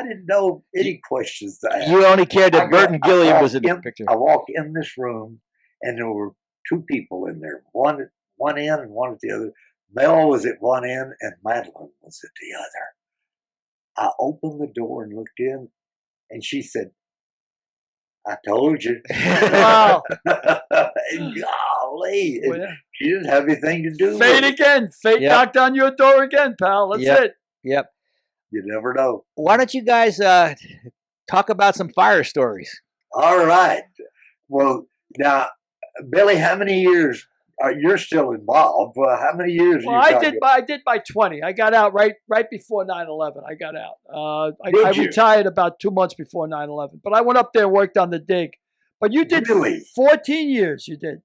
[SPEAKER 5] I didn't know any questions to ask.
[SPEAKER 2] You only cared that Burton Gilliam was in the
[SPEAKER 5] walk
[SPEAKER 2] picture.
[SPEAKER 5] I walk in this room, and there were two people in there, one at one end and one at the other. Mel was at one end, and Madeline was at the other. I opened the door and looked in, and she said, "I told you."
[SPEAKER 3] Wow.
[SPEAKER 5] Golly.
[SPEAKER 3] Well, yeah.
[SPEAKER 5] She didn't have anything to do
[SPEAKER 3] Fate
[SPEAKER 5] with it.
[SPEAKER 3] again. Fate
[SPEAKER 2] Yep.
[SPEAKER 3] knocked on your door again, pal. That's
[SPEAKER 2] Yep.
[SPEAKER 3] it.
[SPEAKER 2] Yep.
[SPEAKER 5] You never know.
[SPEAKER 2] Why don't you guys talk about some fire stories?
[SPEAKER 5] All right. Well, now, Billy, how many years? You're still involved. Well, how many years?
[SPEAKER 3] Well, I did my 20. I got out right before 9/11. I got out. I
[SPEAKER 5] Did you?
[SPEAKER 3] retired about 2 months before 9/11. But I went up there and worked on the dig. But you did
[SPEAKER 5] Really?
[SPEAKER 3] 14 years. You did.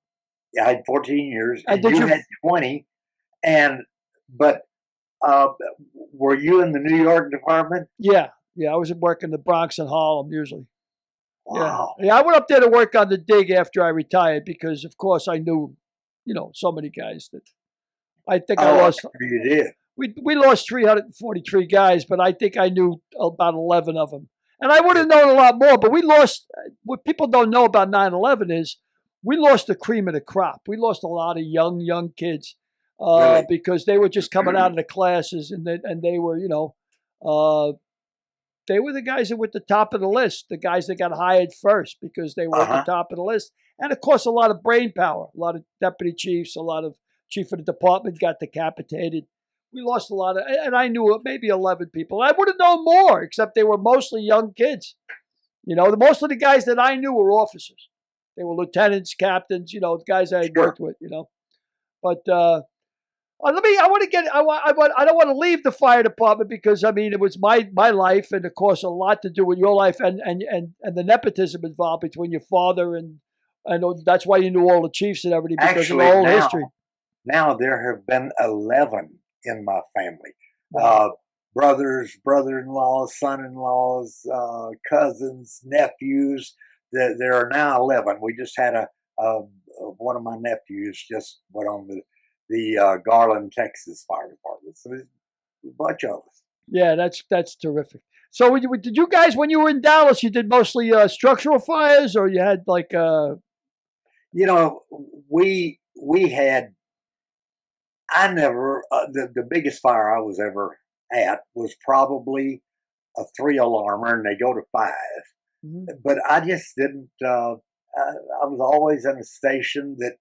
[SPEAKER 5] Yeah, I had 14 years,
[SPEAKER 3] And
[SPEAKER 5] and
[SPEAKER 3] did
[SPEAKER 5] you
[SPEAKER 3] you-
[SPEAKER 5] had 20. But were you in the New York department?
[SPEAKER 3] Yeah. Yeah. I was working the Bronx and Harlem usually.
[SPEAKER 5] Wow.
[SPEAKER 3] Yeah. I went up there to work on the dig after I retired because, of course, I knew, so many guys that I think I lost.
[SPEAKER 5] You did.
[SPEAKER 3] We lost 343 guys, but I think I knew about 11 of them. And I would have known a lot more, but we lost. What people don't know about 9/11 is we lost the cream of the crop. We lost a lot of young kids
[SPEAKER 5] Really?
[SPEAKER 3] because they were just coming out of the classes, and they were, they were the guys that were at the top of the list, the guys that got hired first because they were at the top of the list. And of course, a lot of brain power, a lot of deputy chiefs, a lot of chief of the department got decapitated. We lost a lot of, and I knew maybe 11 people. I would have known more, except they were mostly young kids. Most of the guys that I knew were officers. They were lieutenants, captains, the guys I had worked with, But I don't want to leave the fire department because it was my life, and of course a lot to do with your life and the nepotism involved between your father and I know that's why you knew all the chiefs and everything because
[SPEAKER 5] Actually,
[SPEAKER 3] of the whole
[SPEAKER 5] now,
[SPEAKER 3] history.
[SPEAKER 5] Now there have been 11 in my family.
[SPEAKER 3] Wow.
[SPEAKER 5] Brothers, brother-in-laws, son-in-laws, cousins, nephews. There are now 11. We just had one of my nephews just went on the Garland, Texas Fire Department. So there's a bunch of us.
[SPEAKER 3] Yeah, that's terrific. So did you guys, when you were in Dallas, you did mostly structural fires, or you had like
[SPEAKER 5] we had. I never the biggest fire I was ever at was probably a 3-alarmer, and they go to 5.
[SPEAKER 3] Mhm.
[SPEAKER 5] But I just didn't. I was always in a station that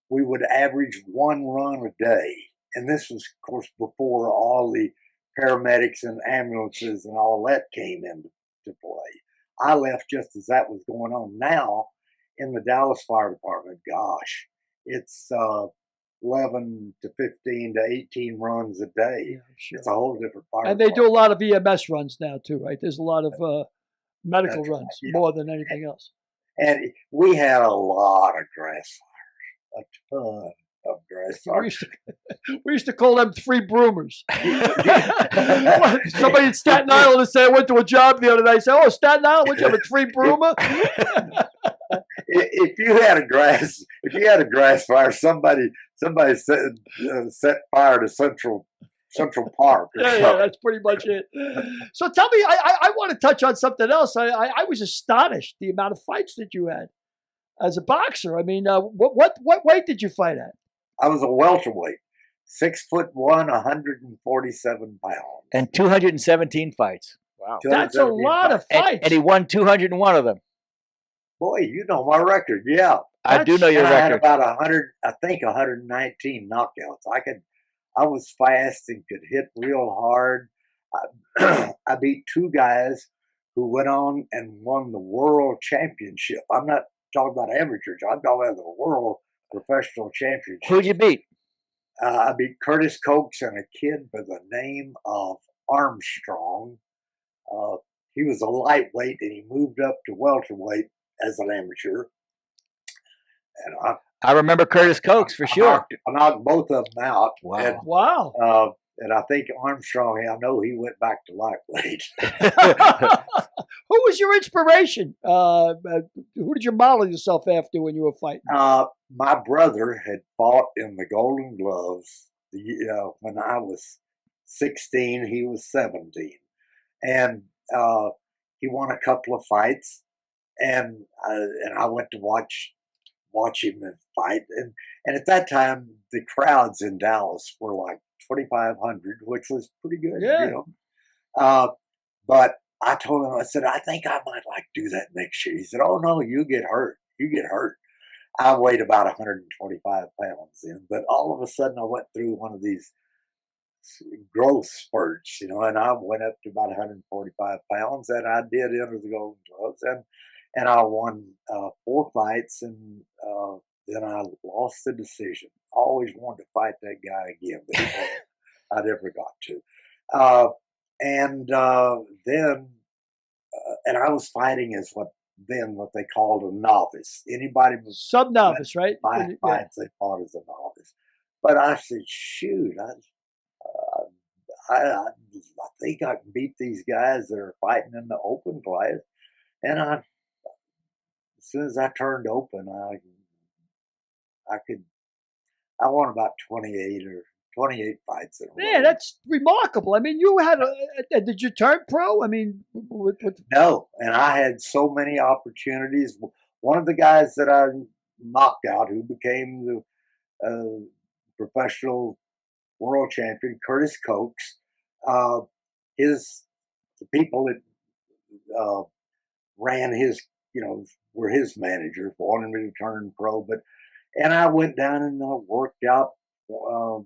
[SPEAKER 5] we would average 1 run a day, and this was, of course, before all the paramedics and ambulances and all that came into play. I left just as that was going on. Now, in the Dallas Fire Department, gosh, it's 11 to 15 to 18 runs a day.
[SPEAKER 3] Yeah, I'm sure.
[SPEAKER 5] It's a whole different fire.
[SPEAKER 3] And they do a lot of EMS runs now too, right? There's a lot of medical
[SPEAKER 5] That's right,
[SPEAKER 3] runs
[SPEAKER 5] yeah.
[SPEAKER 3] more than anything else.
[SPEAKER 5] And we had a lot of grass fires, a ton of grass fires.
[SPEAKER 3] We used to call them 3 broomers. Somebody in Staten Island would say, I went to a job the other day. Say, oh, Staten Island, would you have a 3 broomer?
[SPEAKER 5] If you had a grass fire, somebody set fire to Central Park. Or
[SPEAKER 3] Yeah, that's pretty much it. So tell me, I want to touch on something else. I was astonished the amount of fights that you had as a boxer. I mean, what weight did you fight at?
[SPEAKER 5] I was a welterweight, 6'1", 147 pounds.
[SPEAKER 2] And 217 fights.
[SPEAKER 4] Wow.
[SPEAKER 3] That's a
[SPEAKER 5] 217
[SPEAKER 3] lot of fights.
[SPEAKER 2] And he won 201 of them.
[SPEAKER 5] Boy, you know my record, yeah.
[SPEAKER 2] I do know your
[SPEAKER 5] And I had
[SPEAKER 2] record.
[SPEAKER 5] about 119 knockouts. I was fast and could hit real hard. I beat 2 guys who went on and won the world championship. I'm not talking about amateurs. I'm talking about the world professional championship.
[SPEAKER 2] Who'd you beat?
[SPEAKER 5] I beat Curtis Coates and a kid by the name of Armstrong. He was a lightweight and he moved up to welterweight as an amateur. And
[SPEAKER 2] I remember Curtis Coates for sure.
[SPEAKER 5] I knocked both of them out.
[SPEAKER 2] Wow.
[SPEAKER 3] Wow.
[SPEAKER 5] And I think Armstrong, I know he went back to lightweight.
[SPEAKER 3] Who was your inspiration? Who did you model yourself after when you were fighting?
[SPEAKER 5] My brother had fought in the Golden Gloves when I was 16. He was 17. and he won a couple of fights, and I went to watch him fight, and at that time the crowds in Dallas were like 2,500, which was pretty good,
[SPEAKER 3] Yeah.
[SPEAKER 5] you know. But I told him, I said, I think I might like do that next year. He said, oh no, you get hurt. You get hurt. I weighed about 125 pounds then, but all of a sudden I went through one of these growth spurts, you know, and I went up to about 145 pounds, and I did enter the Golden Gloves, and I won 4 fights, and then I lost the decision. I always wanted to fight that guy again, but I never got to. And then, and I was fighting as what they called a novice. Anybody was
[SPEAKER 3] Sub-novice, right?
[SPEAKER 5] 5 fights, they fought as a novice. But I said, shoot, I think I can beat these guys that are fighting in the open class. And as soon as I turned open, I won about 28 fights in a row.
[SPEAKER 3] Man, that's remarkable. I mean, you had did you turn pro? I mean,
[SPEAKER 5] No, and I had so many opportunities. One of the guys that I knocked out, who became the professional world champion, Curtis Cokes, the people that ran his, you know, were his managers, wanted me to turn pro, and I went down and worked out a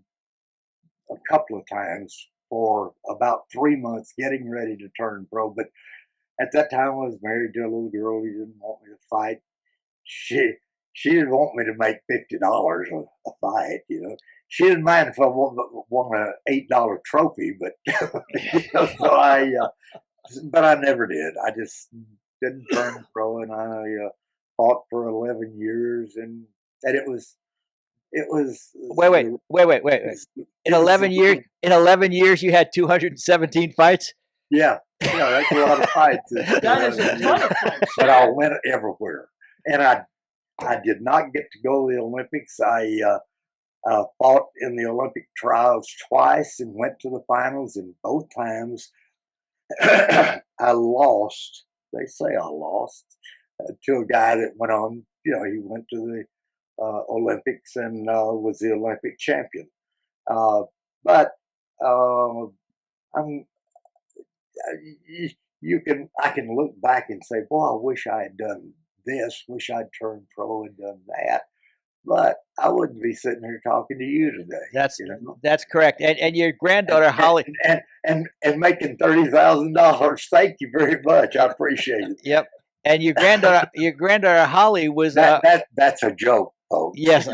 [SPEAKER 5] couple of times for about 3 months, getting ready to turn pro. But at that time, I was married to a little girl who didn't want me to fight. She didn't want me to make $50 a fight, you know. She didn't mind if I won an $8 trophy, but you know, but I never did. I just didn't turn pro, and I fought for 11 years, and it was.
[SPEAKER 2] Wait. In 11 years, you had 217 fights.
[SPEAKER 5] Yeah, that's a lot of fights.
[SPEAKER 3] that is a ton of fights.
[SPEAKER 5] But I went everywhere, and I did not get to go to the Olympics. I fought in the Olympic trials twice and went to the finals, and both times I lost. They say I lost to a guy that went on. You know, he went to the Olympics and was the Olympic champion. But I can look back and say, boy, I wish I had done this. Wish I'd turned pro and done that. But I wouldn't be sitting here talking to you today.
[SPEAKER 2] That's correct. And your granddaughter Holly
[SPEAKER 5] and making $30,000. Thank you very much. I appreciate it.
[SPEAKER 2] Yep. And your granddaughter Holly was
[SPEAKER 5] that's a joke. Oh
[SPEAKER 2] yes, we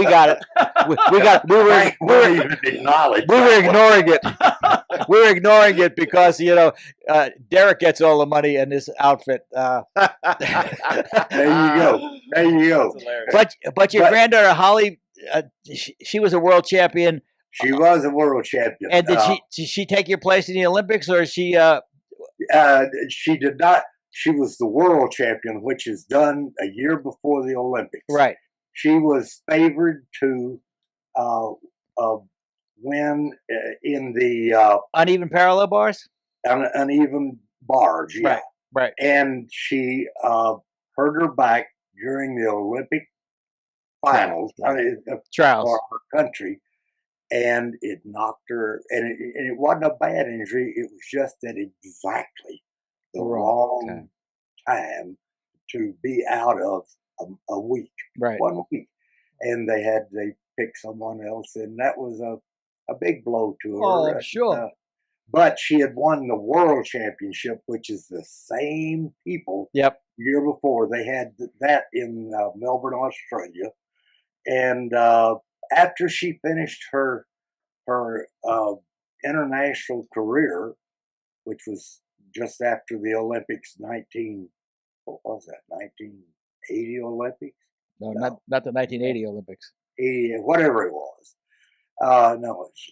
[SPEAKER 2] got it. We were ignoring it. We were ignoring it because Derek gets all the money in this outfit.
[SPEAKER 5] There you go.
[SPEAKER 2] But your granddaughter Holly, she was a world champion.
[SPEAKER 5] She was a world champion.
[SPEAKER 2] And did she take your place in the Olympics, or is she?
[SPEAKER 5] She did not. She was the world champion, which is done a year before the Olympics.
[SPEAKER 2] Right.
[SPEAKER 5] She was favored to win in the
[SPEAKER 2] uneven parallel bars.
[SPEAKER 5] Uneven bars, yeah.
[SPEAKER 2] Right.
[SPEAKER 5] And she hurt her back during the Olympic finals
[SPEAKER 2] trials
[SPEAKER 5] for her country, and it knocked her. And it wasn't a bad injury; it was just at exactly the wrong time to be out of a week,
[SPEAKER 2] right?
[SPEAKER 5] 1 week, and they picked someone else, and that was a big blow to her.
[SPEAKER 3] Oh, sure.
[SPEAKER 5] But she had won the world championship, which is the same people.
[SPEAKER 2] Yep.
[SPEAKER 5] Year before they had that in Melbourne, Australia, and after she finished her international career, which was just after the Olympics, 1980 Olympics?
[SPEAKER 2] No, not the 1980 Olympics.
[SPEAKER 5] 80, whatever it was. No, it's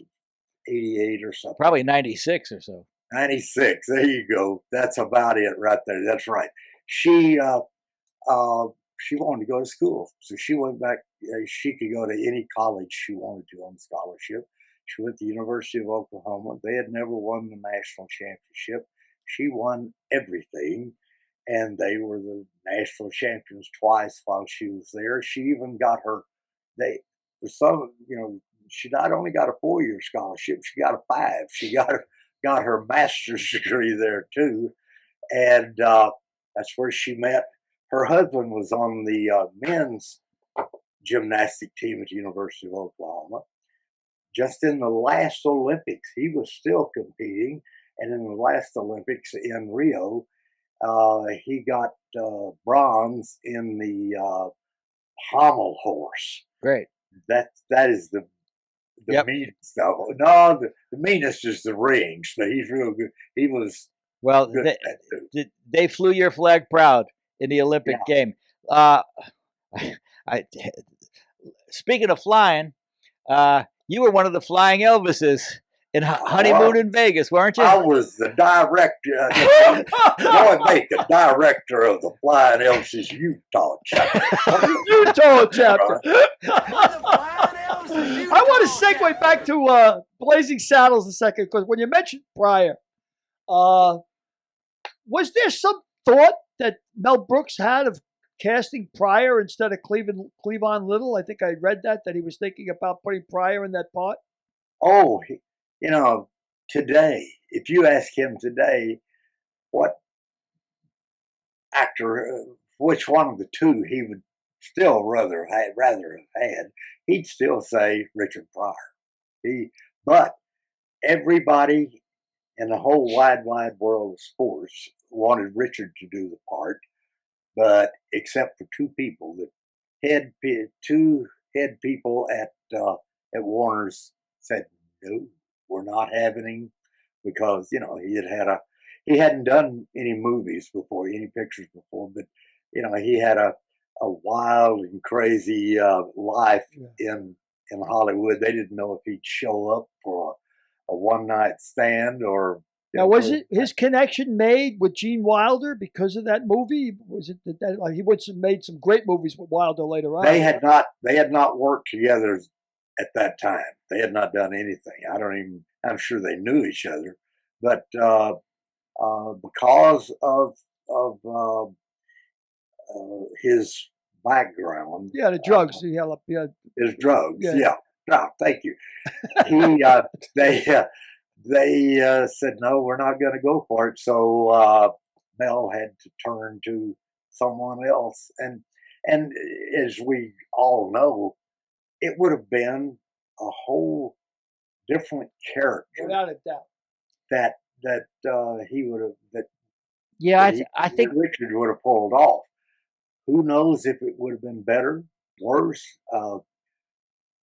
[SPEAKER 5] 88 or something.
[SPEAKER 2] Probably 96 or so.
[SPEAKER 5] 96. There you go. That's about it right there. That's right. She wanted to go to school, so she went back. She could go to any college she wanted to on scholarship. She went to the University of Oklahoma. They had never won the national championship. She won everything, and they were the national champions twice while she was there. She even got her, she not only got a 4-year scholarship, she got a 5. She got her master's degree there too, and that's where she met. Her husband was on the men's gymnastic team at the University of Oklahoma. Just in the last Olympics, he was still competing, and in the last Olympics in Rio, he got bronze in the pommel horse.
[SPEAKER 2] Great.
[SPEAKER 5] That is the
[SPEAKER 2] Yep.
[SPEAKER 5] meanest of it. No, the meanest is the rings, but he's real good. He was
[SPEAKER 2] Well,
[SPEAKER 5] good at that too.
[SPEAKER 2] they flew your flag proud in the Olympic game. Speaking of flying, you were one of the flying Elvises in Honeymoon in Vegas, weren't you?
[SPEAKER 5] I was the director, Roy Bacon, director of the Flying Elvises Utah chapter.
[SPEAKER 3] Utah chapter. I want to segue back to Blazing Saddles a second, because when you mentioned Pryor, was there some thought that Mel Brooks had of casting Pryor instead of Cleavon Little? I think I read that he was thinking about putting Pryor in that part.
[SPEAKER 5] Oh, today, if you ask him today, what actor, which one of the two he would still rather have had, he'd still say Richard Pryor. But everybody in the whole wide world of sports wanted Richard to do the part, but except for two people, two head people at Warner's said no, we're not having him, because he hadn't done any movies before, any pictures before, but he had a wild and crazy life in Hollywood. They didn't know if he'd show up for a one night stand or.
[SPEAKER 3] Now, was it his connection made with Gene Wilder because of that movie? Was it that like he made some great movies with Wilder later on?
[SPEAKER 5] They had not worked together at that time. They had not done anything. I'm sure they knew each other, but because of his background,
[SPEAKER 3] the drugs.
[SPEAKER 5] His drugs. Yeah. No, thank you. They said no, we're not going to go for it. So Mel had to turn to someone else, and as we all know, it would have been a whole different character,
[SPEAKER 3] without a doubt.
[SPEAKER 5] That he would have.
[SPEAKER 2] I think
[SPEAKER 5] Richard would have pulled off. Who knows if it would have been better, worse?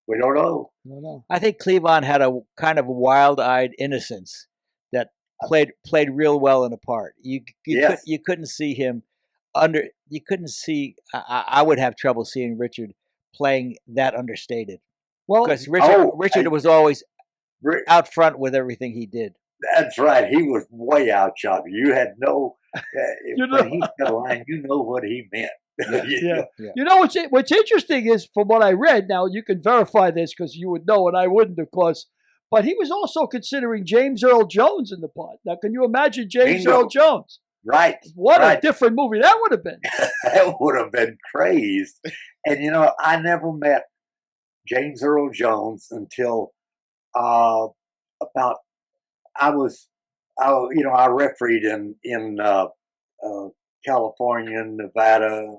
[SPEAKER 5] We don't know.
[SPEAKER 2] I think Cleavon had a kind of wild-eyed innocence that played real well in a part. You couldn't see him You couldn't see. I would have trouble seeing Richard playing that understated. Well, because Richard was always out front with everything he did.
[SPEAKER 5] That's right. He was way out shot. You had no. When he said a line, you know what he meant.
[SPEAKER 3] Yeah. You know what's interesting is, from what I read, now you can verify this because you would know and I wouldn't, of course, but he was also considering James Earl Jones in the part. Now, can you imagine James Earl Jones?
[SPEAKER 5] Right.
[SPEAKER 3] What a different movie that would have been.
[SPEAKER 5] That would have been crazy. And, I never met James Earl Jones until I refereed in California, Nevada,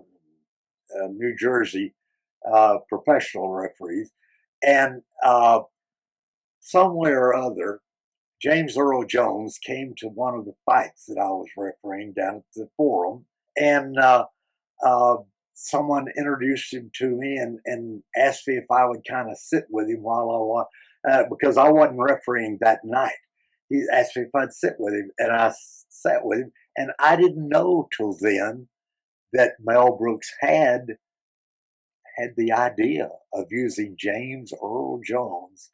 [SPEAKER 5] New Jersey, professional referees. And somewhere or other, James Earl Jones came to one of the fights that I was refereeing down at the Forum, and someone introduced him to me and asked me if I would kind of sit with him while I was, because I wasn't refereeing that night. He asked me if I'd sit with him, and I sat with him, and I didn't know till then that Mel Brooks had the idea of using James Earl Jones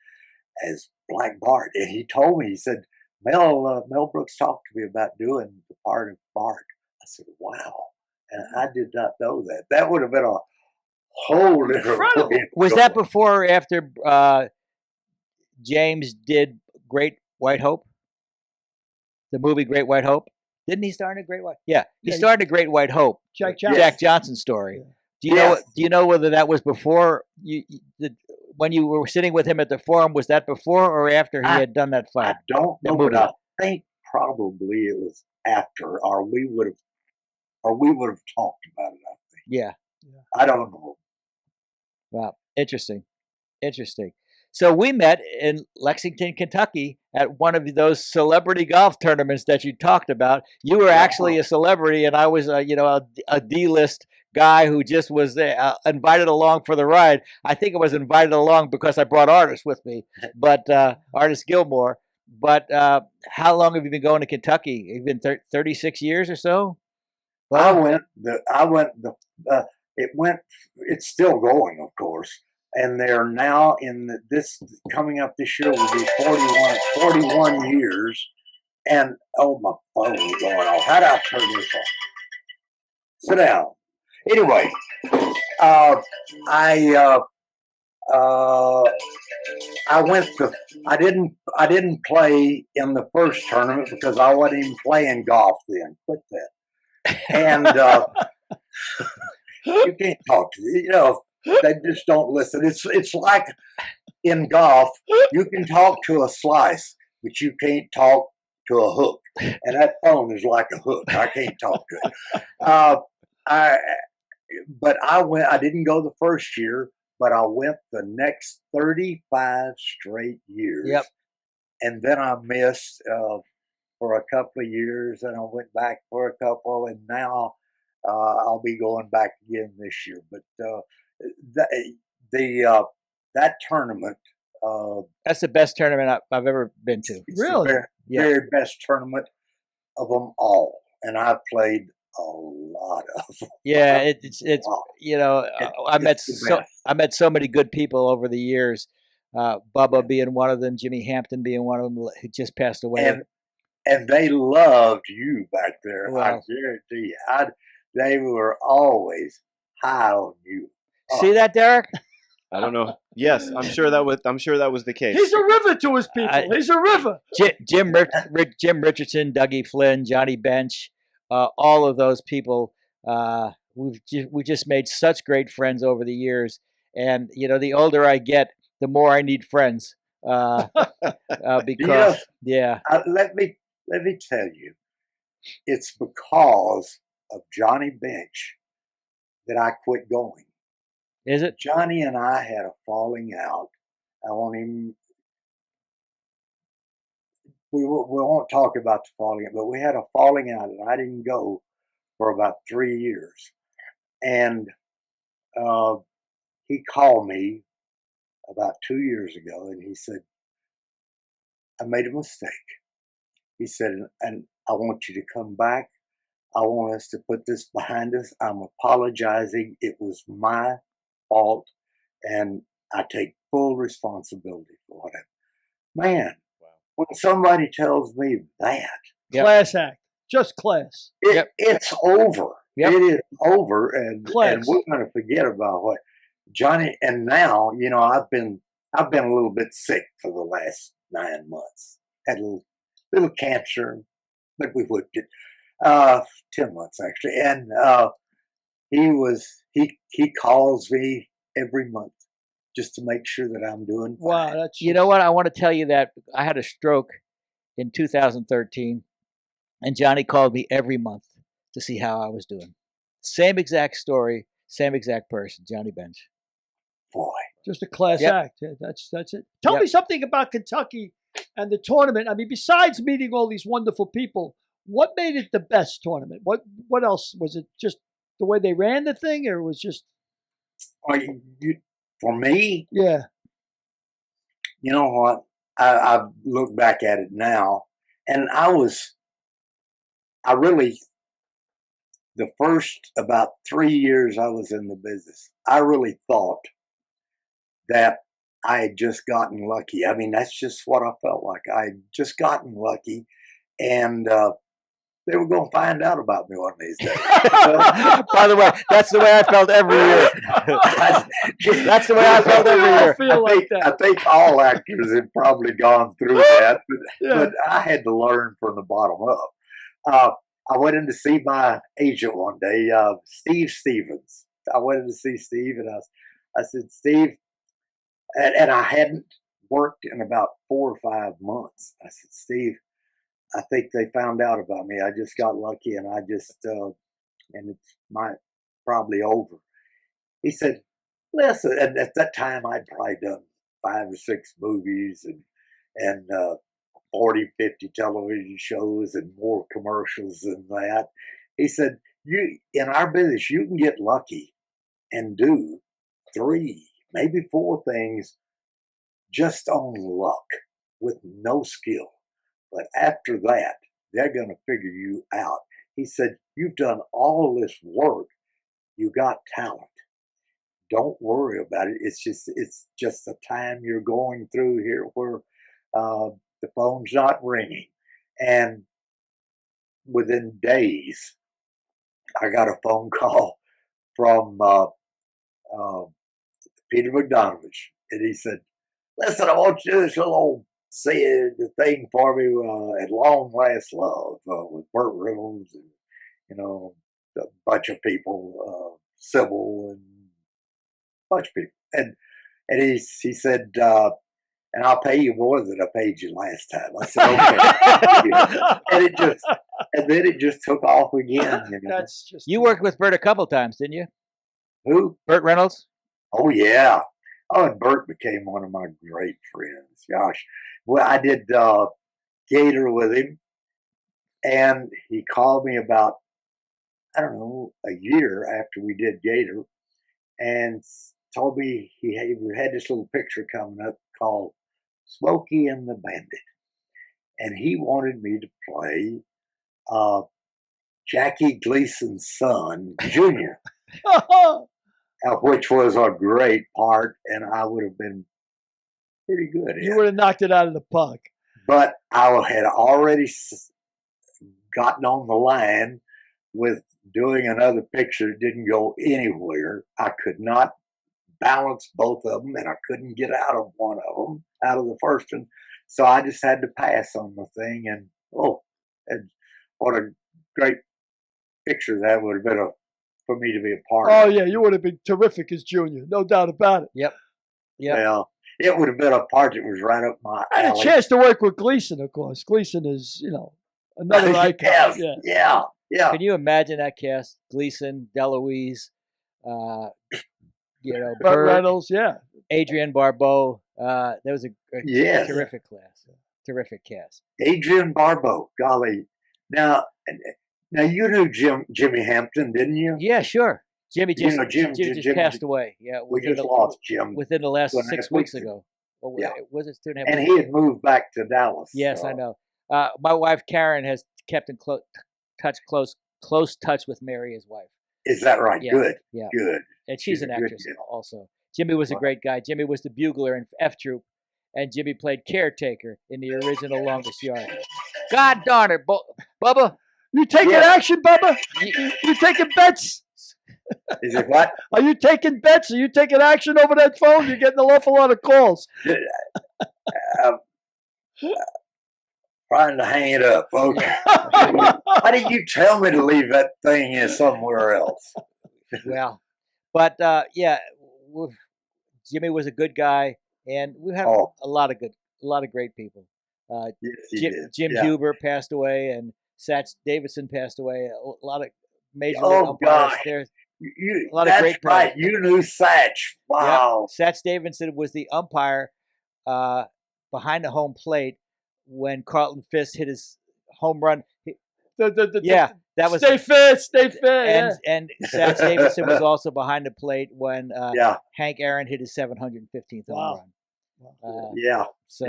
[SPEAKER 5] as Black Bart. And he told me, he said, Mel Brooks talked to me about doing the part of Bart. I said, wow. And I did not know that. That would have been a whole different.
[SPEAKER 2] Was that before or after James did Great White Hope, the movie Great White Hope. Didn't he star in a Great White? Yeah, he
[SPEAKER 3] Yeah,
[SPEAKER 2] starred in a Great White Hope.
[SPEAKER 3] Jack Johnson.
[SPEAKER 2] Jack Johnson story.
[SPEAKER 3] Yeah.
[SPEAKER 2] Do you know?
[SPEAKER 5] Yes.
[SPEAKER 2] Do you know whether that was before when you were sitting with him at the forum? Was that before or after he had done that
[SPEAKER 5] I
[SPEAKER 2] fight?
[SPEAKER 5] don't
[SPEAKER 2] The
[SPEAKER 5] know, but
[SPEAKER 2] movie.
[SPEAKER 5] I think probably it was after, or we would have talked about it. I think.
[SPEAKER 2] Yeah.
[SPEAKER 5] I don't know.
[SPEAKER 2] Wow. Interesting. So we met in Lexington, Kentucky at one of those celebrity golf tournaments that you talked about. You were actually a celebrity, and I was, a D-list guy who just was there, invited along for the ride. I think I was invited along because I brought artists with me, but artist Gilmore. But how long have you been going to Kentucky? You've been 36 years or so?
[SPEAKER 5] It's still going, of course. And they're now coming up this year will be 41 years. And oh, my phone is going off. How do I turn this off? Sit down. Anyway, I didn't play in the first tournament because I wasn't even playing golf then. Quit that. And you can't talk to they just don't listen. It's like in golf, you can talk to a slice, but you can't talk to a hook. And that phone is like a hook. I can't talk to it. But I didn't go the first year, but I went the next 35 straight years.
[SPEAKER 2] Yep.
[SPEAKER 5] And then I missed for a couple of years, and I went back for a couple, and now I'll be going back again this year. But that tournament.
[SPEAKER 2] That's the best tournament I've ever been to.
[SPEAKER 3] Really?
[SPEAKER 5] The very best tournament of them all, and I've played a lot of them.
[SPEAKER 2] Yeah, it's I met
[SPEAKER 5] the best.
[SPEAKER 2] I met so many good people over the years. Bubba being one of them, Jimmy Hampton being one of them, who just passed away.
[SPEAKER 5] And they loved you back there.
[SPEAKER 2] Well,
[SPEAKER 5] I guarantee you. They were always high on you.
[SPEAKER 2] See that, Derek?
[SPEAKER 4] I don't know. Yes, I'm sure that was the case.
[SPEAKER 3] He's a river to his people. He's a river.
[SPEAKER 2] Jim Richardson, Dougie Flynn, Johnny Bench, all of those people. We just made such great friends over the years. And the older I get, the more I need friends. Because
[SPEAKER 5] let me tell you, it's because of Johnny Bench that I quit going.
[SPEAKER 2] Is it?
[SPEAKER 5] Johnny and I had a falling out. I won't even. We won't talk about the falling out, but we had a falling out, and I didn't go for about 3 years. And he called me about 2 years ago, and he said, "I made a mistake." He said, "And I want you to come back. I want us to put this behind us. I'm apologizing. It was my fault, and I take full responsibility for what happened." Man, when somebody tells me that,
[SPEAKER 3] Class act, just class.
[SPEAKER 5] it's over.
[SPEAKER 2] Yep.
[SPEAKER 5] It is over, and
[SPEAKER 3] Class.
[SPEAKER 5] we're going to forget about what Johnny. And now, I've been a little bit sick for the last 9 months. Had a little cancer, but we whipped it. 10 months actually, and he calls me every month just to make sure that I'm doing fine.
[SPEAKER 3] Wow, that's
[SPEAKER 2] You know what? I want to tell you that I had a stroke in 2013, and Johnny called me every month to see how I was doing. Same exact story, same exact person, Johnny Bench.
[SPEAKER 5] Boy,
[SPEAKER 3] just a class
[SPEAKER 2] Yep.
[SPEAKER 3] act. Yeah, that's it. Tell
[SPEAKER 2] Yep.
[SPEAKER 3] me something about Kentucky and the tournament. I mean, besides meeting all these wonderful people, what made it the best tournament? What else was it? Just the way they ran the thing, or it was just
[SPEAKER 5] for me,
[SPEAKER 3] yeah.
[SPEAKER 5] you know what? I look back at it now, and the first about 3 years I was in the business, I really thought that I had just gotten lucky. I mean, that's just what I felt like. I had just gotten lucky, and they were going to find out about me one of these days.
[SPEAKER 2] By the way, that's the way I felt every year. That's the way I felt every year.
[SPEAKER 5] I think all actors have probably gone through that, but I had to learn from the bottom up. I went in to see my agent one day, Steve Stevens. I went in to see Steve, and I said, Steve, and I hadn't worked in about 4 or 5 months. I said, Steve, I think they found out about me. I just got lucky, and and it's probably over. He said, listen, and at that time I'd probably done 5 or 6 movies and 40, 50 television shows and more commercials than that. He said, in our business, you can get lucky and do 3, maybe 4 things just on luck with no skill. But after that, they're going to figure you out. He said, you've done all this work. You got talent. Don't worry about it. It's just the time you're going through here where the phone's not ringing. And within days, I got a phone call from Peter McDonovich. And he said, listen, I want you to do this little thing for me at Long Last Love with Burt Reynolds and, a bunch of people, Sybil and a bunch of people. And he said, and I'll pay you more than I paid you last time. I said, okay. and then it just took off again.
[SPEAKER 2] You worked with Burt a couple times, didn't you?
[SPEAKER 5] Who?
[SPEAKER 2] Burt Reynolds?
[SPEAKER 5] Oh, yeah. Oh, and Burt became one of my great friends. Gosh. Well, I did Gator with him, and he called me about, I don't know, a year after we did Gator, and told me he had this little picture coming up called Smokey and the Bandit. And he wanted me to play Jackie Gleason's son, Jr., which was a great part, and I would have been pretty good at it.
[SPEAKER 3] You would have knocked it out of the park.
[SPEAKER 5] But I had already gotten on the line with doing another picture. It didn't go anywhere. I could not balance both of them, and I couldn't get out of one of them, out of the first one. So I just had to pass on the thing. And what a great picture that would have been for me to be a part of.
[SPEAKER 3] Oh, yeah, you would have been terrific as Junior, no doubt about it.
[SPEAKER 2] Yep.
[SPEAKER 5] Well, it would have been a part that was right up my alley.
[SPEAKER 3] I had a chance to work with Gleason, of course. Gleason is, another icon.
[SPEAKER 5] Yeah.
[SPEAKER 2] Can you imagine that cast? Gleason, DeLuise,
[SPEAKER 3] Burt
[SPEAKER 2] Burt
[SPEAKER 3] Reynolds,
[SPEAKER 5] Adrienne
[SPEAKER 2] Barbeau. That was a terrific class. Terrific cast.
[SPEAKER 5] Adrienne Barbeau, golly. Now you knew Jimmy Hampton, didn't you?
[SPEAKER 2] Yeah, sure. Jimmy just passed
[SPEAKER 5] Jim,
[SPEAKER 2] away. Yeah,
[SPEAKER 5] we just lost Jim
[SPEAKER 2] within the last 6 weeks ago.
[SPEAKER 5] Yeah.
[SPEAKER 2] Was it 2.5
[SPEAKER 5] and
[SPEAKER 2] weeks?
[SPEAKER 5] he had moved back to Dallas.
[SPEAKER 2] Yes, I know. My wife Karen has kept in close touch with Mary, his wife.
[SPEAKER 5] Is that right?
[SPEAKER 2] Yeah.
[SPEAKER 5] Good.
[SPEAKER 2] Yeah.
[SPEAKER 5] Good.
[SPEAKER 2] And she's an actress also. Jimmy was a great guy. Jimmy was the bugler in F Troop, and Jimmy played caretaker in the original Longest Yard. God darn it, Bubba!
[SPEAKER 3] You taking action, Bubba? You taking bets?
[SPEAKER 5] Is it what?
[SPEAKER 3] Are you taking bets? Are you taking action over that phone? You're getting an awful lot of calls.
[SPEAKER 5] Trying to hang it up. Okay. Why did you tell me to leave that thing in somewhere else?
[SPEAKER 2] Well, but Jimmy was a good guy, and we had a lot of great people.
[SPEAKER 5] Yes,
[SPEAKER 2] Jim Huber passed away, and Satch Davidson passed away. A lot of major league umpires. There's a lot of great players.
[SPEAKER 5] Right. You knew Satch. Wow.
[SPEAKER 2] Yep. Satch Davidson was the umpire behind the home plate when Carlton Fisk hit his home run. That was
[SPEAKER 3] stay fit.
[SPEAKER 2] And Satch Davidson was also behind the plate when Hank Aaron hit his 715th home run. So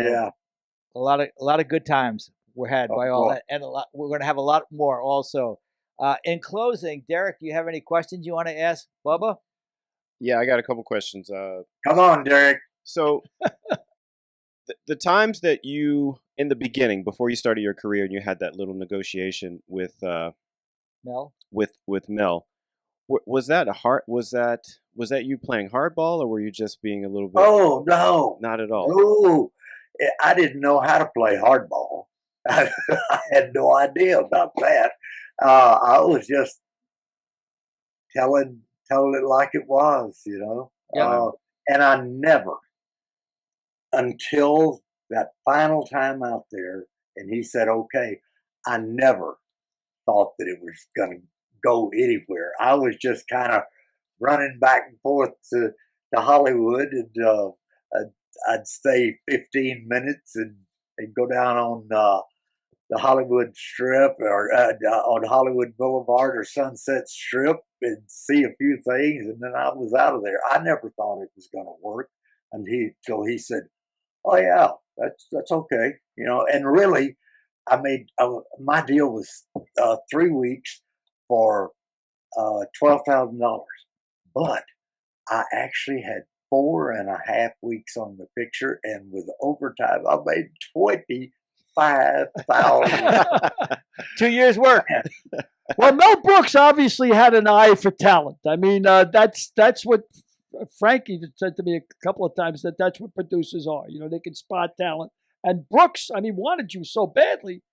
[SPEAKER 2] a lot of good times were had by all that, and we're going to have a lot more also. In closing, Derek, do you have any questions you want to ask Bubba?
[SPEAKER 4] Yeah, I got a couple questions.
[SPEAKER 5] Come on, Derek.
[SPEAKER 4] So the times that you, in the beginning, before you started your career, and you had that little negotiation with
[SPEAKER 3] Mel?
[SPEAKER 4] with Mel, was that you playing hardball, or were you just being a little bit?
[SPEAKER 5] Oh no,
[SPEAKER 4] Not at all.
[SPEAKER 5] no! I didn't know how to play hardball. I had no idea about that. I was just telling it like it was, you know.
[SPEAKER 2] Yeah.
[SPEAKER 5] And I never, until that final time out there, and he said, "Okay," I never thought that it was going to go anywhere. I was just kind of running back and forth to Hollywood, and I'd stay 15 minutes and go down on the Hollywood Strip or on Hollywood Boulevard or Sunset Strip and see a few things, and then I was out of there. I never thought it was going to work until he said, "Oh yeah, that's okay," you know. And really, I made my deal was 3 weeks for $12,000, but I actually had 4.5 weeks on the picture, and with overtime, I made $25,000.
[SPEAKER 2] 2 years work.
[SPEAKER 3] Well, Mel Brooks obviously had an eye for talent. I mean, that's what Frankie said to me a couple of times, that's what producers are. You know, they can spot talent. And Brooks, I mean, wanted you so badly.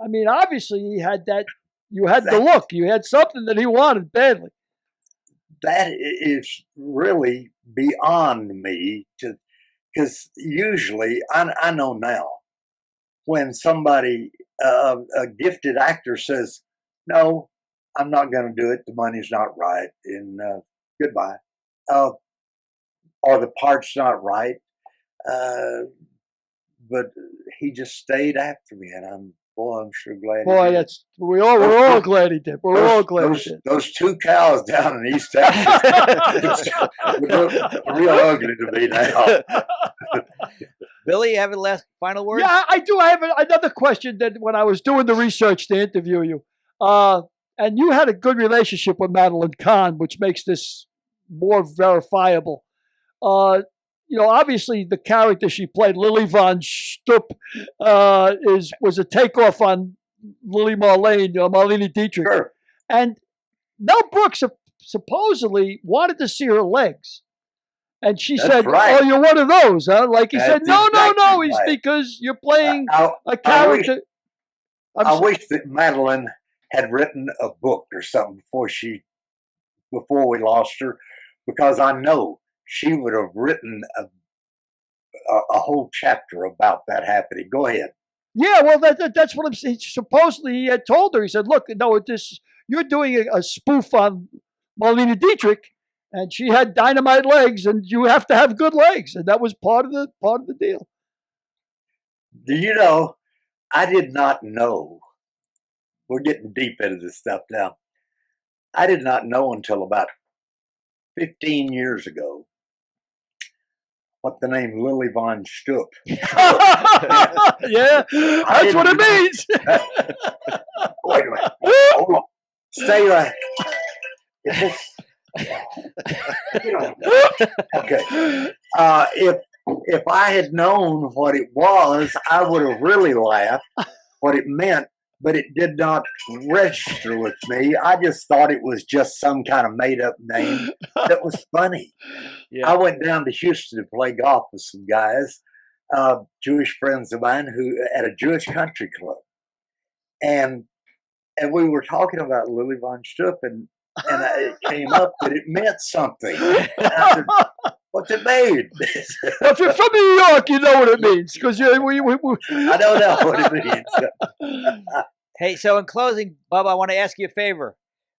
[SPEAKER 3] I mean, obviously he had that. You had the look. You had something that he wanted badly.
[SPEAKER 5] That is really beyond me, because usually I know now when somebody, a gifted actor says, "No, I'm not going to do it. The money's not right, and goodbye," or the part's not right. But he just stayed after me, and I'm sure glad.
[SPEAKER 3] Boy, we're all glad he did. We're all glad he did.
[SPEAKER 5] Those 2 cows down in East Texas look real ugly to me now.
[SPEAKER 2] Billy, you have a final word?
[SPEAKER 3] Yeah, I do. I have another question that when I was doing the research to interview you, and you had a good relationship with Madeline Kahn, which makes this more verifiable. You know, obviously the character she played, Lily Von Stupp, was a takeoff on Lily Marlene Dietrich.
[SPEAKER 5] Sure.
[SPEAKER 3] And Mel Brooks supposedly wanted to see her legs. And she said,
[SPEAKER 5] right.
[SPEAKER 3] "Oh, you're one of those, huh?" Like he said, "No,
[SPEAKER 5] exactly
[SPEAKER 3] it's
[SPEAKER 5] right.
[SPEAKER 3] because you're playing a character."
[SPEAKER 5] I wish that Madeline had written a book or something before we lost her, because I know she would have written a whole chapter about that happening. Go ahead.
[SPEAKER 3] Yeah, well, that's what I'm saying. Supposedly he had told her. He said, "Look, no, you're doing a spoof on Marlene Dietrich, and she had dynamite legs, and you have to have good legs," and that was part of the deal.
[SPEAKER 5] Do you know? I did not know. We're getting deep into this stuff now. I did not know until about 15 years ago what the name Lily Von Stupp.
[SPEAKER 3] Yeah, that's what it means.
[SPEAKER 5] Wait a minute. Hold on. Stay right. Okay. If I had known what it was, I would have really laughed what it meant, but it did not register with me. I just thought it was just some kind of made-up name that was funny. Yeah. I went down to Houston to play golf with some guys, Jewish friends of mine, who at a Jewish country club, and we were talking about Lily Von Stupp, and it came up that it meant something. And I said, "What's it mean?"
[SPEAKER 3] If you're from New York, you know what it means, because
[SPEAKER 5] I don't know what it means.
[SPEAKER 2] Hey, so in closing, Bubba, I want to ask you a favor.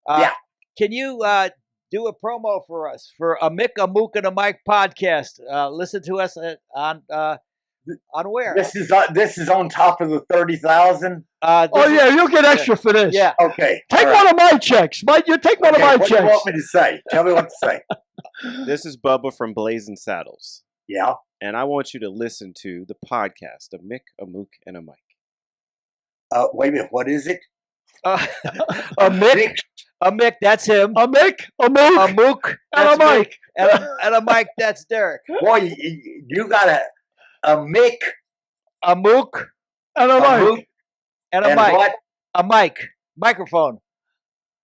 [SPEAKER 5] Yeah.
[SPEAKER 2] Can you do a promo for us for a Mick, a Mook, and a Mike podcast? Listen to us on where?
[SPEAKER 5] This is on top of the 30,000.
[SPEAKER 3] Yeah, you'll get extra for this.
[SPEAKER 2] Yeah.
[SPEAKER 5] Okay.
[SPEAKER 3] Take one of my checks. You take one of my checks.
[SPEAKER 5] What do you want me to say? Tell me what to say.
[SPEAKER 4] This is Bubba from Blazing Saddles.
[SPEAKER 5] Yeah.
[SPEAKER 4] And I want you to listen to the podcast, A Mick, a Mook, and a Mike.
[SPEAKER 5] Wait a minute. What is it?
[SPEAKER 2] A Mick. A Mick, that's him.
[SPEAKER 3] A Mick, a Mook,
[SPEAKER 2] a Mook,
[SPEAKER 3] and a Mike.
[SPEAKER 2] And a Mike, that's Derek.
[SPEAKER 5] Boy, you gotta. a Mick,
[SPEAKER 2] A mook.
[SPEAKER 3] And
[SPEAKER 5] a
[SPEAKER 3] I'm
[SPEAKER 5] Mook,
[SPEAKER 2] And a
[SPEAKER 5] and
[SPEAKER 2] mic.
[SPEAKER 5] what?
[SPEAKER 2] A mic. Microphone.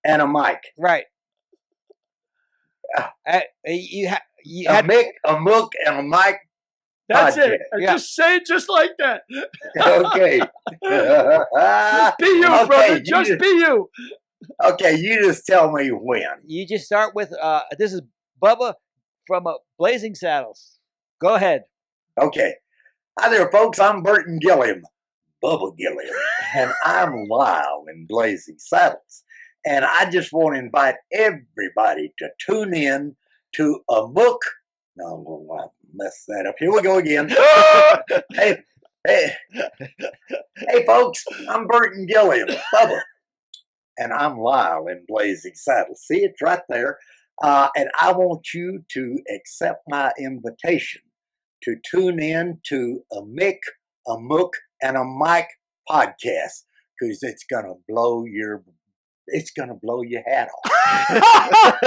[SPEAKER 5] And a Mike.
[SPEAKER 2] Right.
[SPEAKER 5] Uh,
[SPEAKER 2] You
[SPEAKER 5] A
[SPEAKER 2] had
[SPEAKER 5] Mick, a Mook, and a Mike.
[SPEAKER 3] That's
[SPEAKER 5] podcast.
[SPEAKER 3] it. And
[SPEAKER 2] Yeah.
[SPEAKER 3] just say it just like that.
[SPEAKER 5] Okay.
[SPEAKER 3] Just be you,
[SPEAKER 5] Okay,
[SPEAKER 3] brother.
[SPEAKER 5] you
[SPEAKER 3] Just
[SPEAKER 5] just-
[SPEAKER 3] be you.
[SPEAKER 5] Okay, you just tell me when.
[SPEAKER 2] You just start with this is Bubba from Blazing Saddles. Go ahead.
[SPEAKER 5] Okay. Hi there, folks. I'm Burton Gilliam, Bubba Gilliam, and I'm Lyle in Blazing Saddles. And I just want to invite everybody to tune in to a book. No, I messed that up. Here we go again. Hey, folks. I'm Burton Gilliam, Bubba, and I'm Lyle in Blazing Saddles. See, it's right there. And I want you to accept my invitation to tune in to a Mick, a Mook, and a Mike podcast, because it's gonna blow your hat off.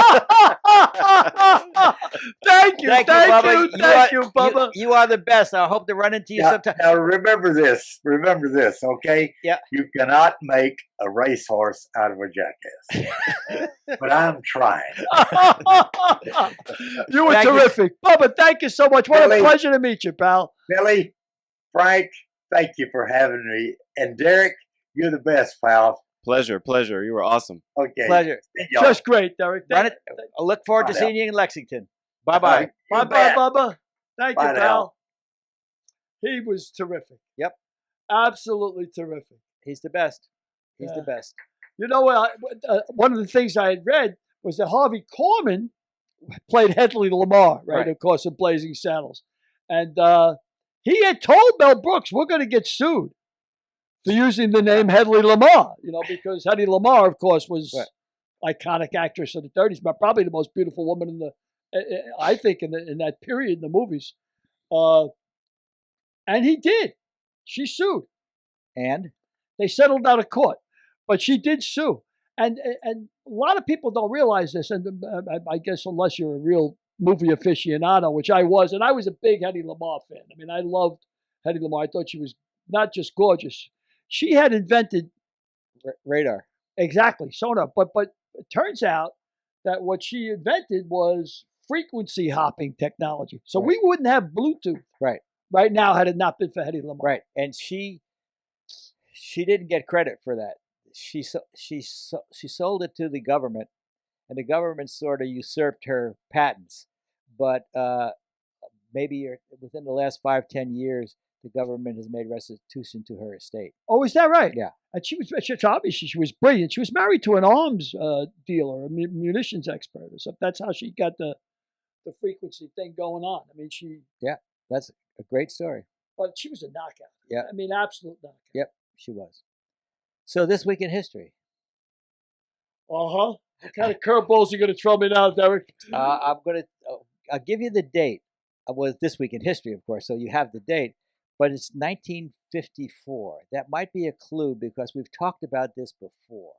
[SPEAKER 3] Thank you,
[SPEAKER 2] Bubba.
[SPEAKER 3] thank you, Bubba.
[SPEAKER 2] You are the best. I hope to run into you sometime.
[SPEAKER 5] Now remember this, okay?
[SPEAKER 2] Yeah.
[SPEAKER 5] You cannot make a racehorse out of a jackass. But I'm trying.
[SPEAKER 3] You were
[SPEAKER 2] Thank you.
[SPEAKER 3] terrific. Bubba, thank you so much. What
[SPEAKER 5] Billy.
[SPEAKER 3] a pleasure to meet you, pal.
[SPEAKER 5] Billy, Frank, thank you for having me. And Derek, you're the best, pal.
[SPEAKER 4] Pleasure. You were awesome.
[SPEAKER 5] Okay.
[SPEAKER 2] Pleasure.
[SPEAKER 5] See y'all.
[SPEAKER 3] Just great, Derek.
[SPEAKER 2] Run it. I look forward to
[SPEAKER 5] Bye
[SPEAKER 2] seeing you in Lexington. Bye-bye.
[SPEAKER 5] You
[SPEAKER 3] Bye-bye,
[SPEAKER 5] bet.
[SPEAKER 3] Bubba. Thank
[SPEAKER 5] Bye
[SPEAKER 3] you,
[SPEAKER 5] now.
[SPEAKER 3] pal. He was terrific.
[SPEAKER 2] Yep.
[SPEAKER 3] Absolutely terrific.
[SPEAKER 2] He's the best. He's
[SPEAKER 3] Yeah.
[SPEAKER 2] the best.
[SPEAKER 3] You know, one of the things I had read was that Harvey Korman played Hedley Lamar, right?
[SPEAKER 2] Right.
[SPEAKER 3] Of course, in Blazing Saddles. And he had told Mel Brooks, we're going to get sued for using the name Hedley Lamar, because Hedley Lamar, of course, was iconic actress of the 30s, but probably the most beautiful woman in I think, in that period in the movies. And he did. She sued.
[SPEAKER 2] And
[SPEAKER 3] They settled out of court, but she did sue. And a lot of people don't realize this, and I guess unless you're a real movie aficionado, which I was, and I was a big Hedley Lamar fan. I mean, I loved Hedley Lamar. I thought she was not just gorgeous. She had invented
[SPEAKER 2] radar.
[SPEAKER 3] exactly sonar, but it turns out that what she invented was frequency hopping technology. So
[SPEAKER 2] Right.
[SPEAKER 3] we wouldn't have Bluetooth right now had it not been for Hedley Lamar.
[SPEAKER 2] Right. And she didn't get credit for that. She sold it to the government, and the government sort of usurped her patents. But maybe within the last 5-10 years, the government has made restitution to her estate.
[SPEAKER 3] Oh, is that right?
[SPEAKER 2] Yeah.
[SPEAKER 3] And obviously she was brilliant. She was married to an arms dealer, a munitions expert or something. That's how she got the frequency thing going on. I mean,
[SPEAKER 2] That's a great story.
[SPEAKER 3] but she was a knockout.
[SPEAKER 2] Yeah.
[SPEAKER 3] I mean, absolute knockout.
[SPEAKER 2] Yep, she was. So this week in history,
[SPEAKER 3] Uh-huh. What kind of curveballs are you going to throw me now, Derek?
[SPEAKER 2] I'll give you the date. Was this week in history, of course, so you have the date. But it's 1954. That might be a clue because we've talked about this before.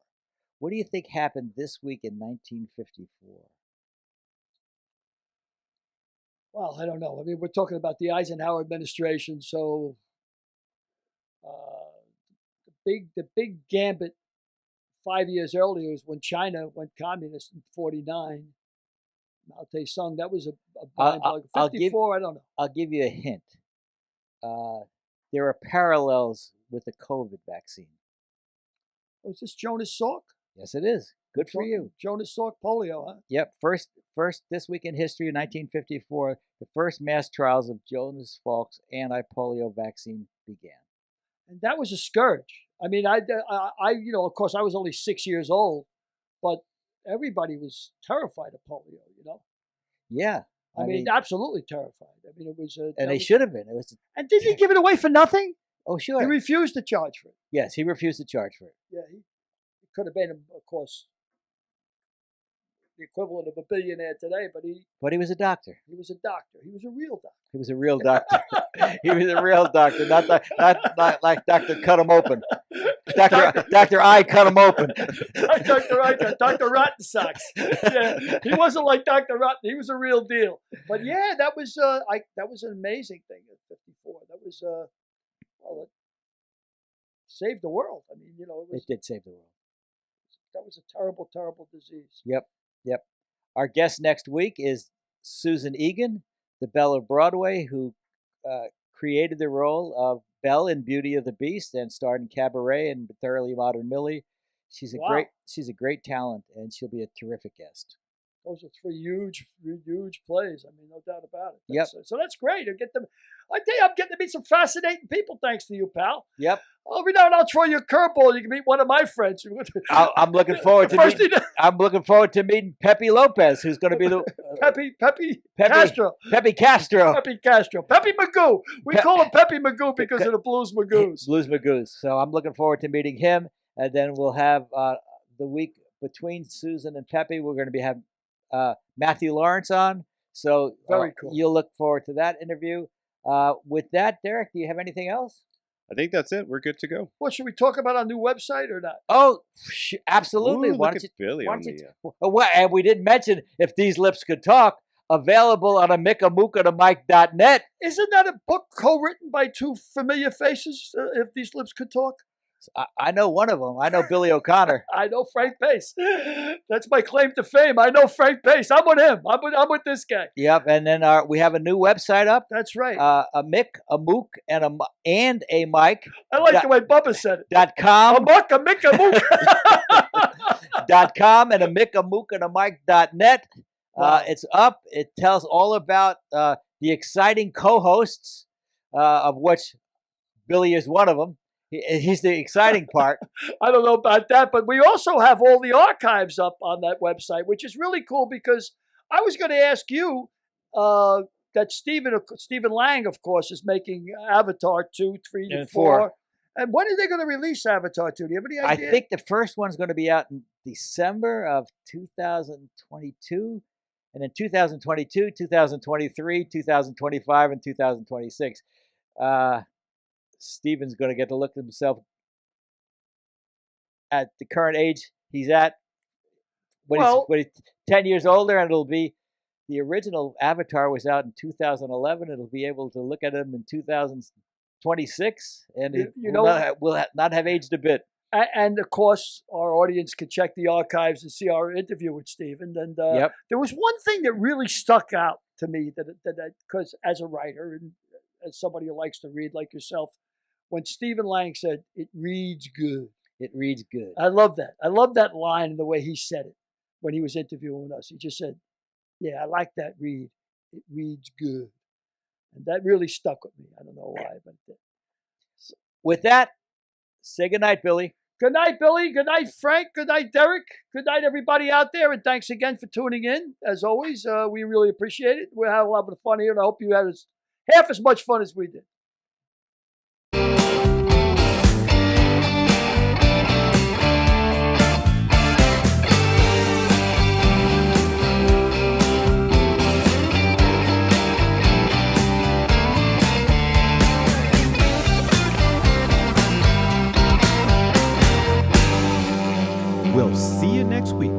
[SPEAKER 2] What do you think happened this week in 1954?
[SPEAKER 3] Well, I don't know. I mean, we're talking about the Eisenhower administration, so the big gambit 5 years earlier was when China went communist in 49. Mao Tse-tung, that was a blind bug. 54, I don't know.
[SPEAKER 2] I'll give you a hint. There are parallels with the COVID vaccine.
[SPEAKER 3] Oh, is this Jonas Salk?
[SPEAKER 2] Yes, it is. Good for you.
[SPEAKER 3] Jonas Salk polio, huh?
[SPEAKER 2] Yep. First, this week in history, 1954, the first mass trials of Jonas Salk's anti-polio vaccine began.
[SPEAKER 3] And that was a scourge. I mean, I of course, I was only 6 years old, but everybody was terrified of polio,
[SPEAKER 2] Yeah.
[SPEAKER 3] I mean, absolutely terrified. I mean, it was.
[SPEAKER 2] And they should have been. It was.
[SPEAKER 3] And didn't he give it away for nothing?
[SPEAKER 2] Oh, sure.
[SPEAKER 3] He refused to charge for it.
[SPEAKER 2] Yes, he refused to charge for it.
[SPEAKER 3] Yeah, he could have made him, of course, the equivalent of a billionaire today, but
[SPEAKER 2] But he was a doctor.
[SPEAKER 3] he was a doctor. He was a real doctor.
[SPEAKER 2] He was a real doctor. He was a real doctor, not like Doctor Cut Him Open. Doctor I Cut Him Open.
[SPEAKER 3] Dr. Rotten Socks. Yeah, he wasn't like Dr. Rotten. He was a real deal. But yeah, that was an amazing thing at 54. was well, it saved the world. I mean,
[SPEAKER 2] It did save the world.
[SPEAKER 3] that was a terrible, terrible disease.
[SPEAKER 2] Yep. Our guest next week is Susan Egan, the Belle of Broadway, who created the role of Belle in Beauty of the Beast and starred in Cabaret and Thoroughly Modern Millie. She's a great talent, and she'll be a terrific guest.
[SPEAKER 3] Those are three huge plays. I mean, no doubt about it.
[SPEAKER 2] Yep.
[SPEAKER 3] So that's great. I tell you, I'm getting to meet some fascinating people thanks to you, pal.
[SPEAKER 2] Yep.
[SPEAKER 3] Every now and I'll throw you a curveball. You can meet one of my friends.
[SPEAKER 2] I'm looking forward to meeting Pepe Lopez, who's going to be the
[SPEAKER 3] Pepe Castro.
[SPEAKER 2] Pepe Castro.
[SPEAKER 3] Pepe Castro. Pepe Magoo. We call him Pepe Magoo because of the Blues Magoos.
[SPEAKER 2] Blues Magoos. So I'm looking forward to meeting him, and then we'll have the week between Susan and Pepe. We're going to be having Matthew Lawrence on. So
[SPEAKER 3] very cool.
[SPEAKER 2] You'll look forward to that interview. With that, Derek, do you have anything else?
[SPEAKER 4] I think that's it. We're good to go.
[SPEAKER 3] What, should we talk about our new website or not?
[SPEAKER 2] Oh, absolutely.
[SPEAKER 4] Ooh, look at Billy on the...
[SPEAKER 2] And we didn't mention If These Lips Could Talk, available on amicamookanamike.net.
[SPEAKER 3] Isn't that a book co-written by two familiar faces, If These Lips Could Talk?
[SPEAKER 2] I know one of them. I know Billy O'Connor.
[SPEAKER 3] I know Frank Pace. That's my claim to fame. I know Frank Pace. I'm with him. I'm with this guy.
[SPEAKER 2] Yep. And then we have a new website up.
[SPEAKER 3] That's right.
[SPEAKER 2] A Mick, a Mook, and a Mike.
[SPEAKER 3] I like the way Bubba said it.
[SPEAKER 2] .com.
[SPEAKER 3] A Muck, a Mick, a Mook.
[SPEAKER 2] .com and amicamookanamike.net.
[SPEAKER 3] Wow.
[SPEAKER 2] It's up. It tells all about the exciting co-hosts, of which Billy is one of them. He's the exciting part.
[SPEAKER 3] I don't know about that, but we also have all the archives up on that website, which is really cool because I was going to ask you that Stephen Lang, of course, is making Avatar 2, 3, and 4. And when are they going to release Avatar 2? Do you have any idea?
[SPEAKER 2] I think the first one's going to be out in December of 2022. And then 2022, 2023, 2025, and 2026. Steven's going to get to look at himself at the current age he's at when he's 10 years older, and it'll be the original Avatar was out in 2011. It'll be able to look at him in 2026. And will not have aged a bit.
[SPEAKER 3] And of course, our audience can check the archives and see our interview with Stephen. And there was one thing that really stuck out to me that because as a writer and as somebody who likes to read like yourself, when Stephen Lang said, "It reads good."
[SPEAKER 2] It reads good.
[SPEAKER 3] I love that. I love that line and the way he said it when he was interviewing us. He just said, "Yeah, I like that read. It reads good." And that really stuck with me. I don't know why, but
[SPEAKER 2] with that, say goodnight, Billy.
[SPEAKER 3] Good night, Billy. Good night, Frank. Good night, Derek. Good night, everybody out there. And thanks again for tuning in. As always, we really appreciate it. We had a lot of fun here, and I hope you had half as much fun as we did.
[SPEAKER 1] We'll see you next week.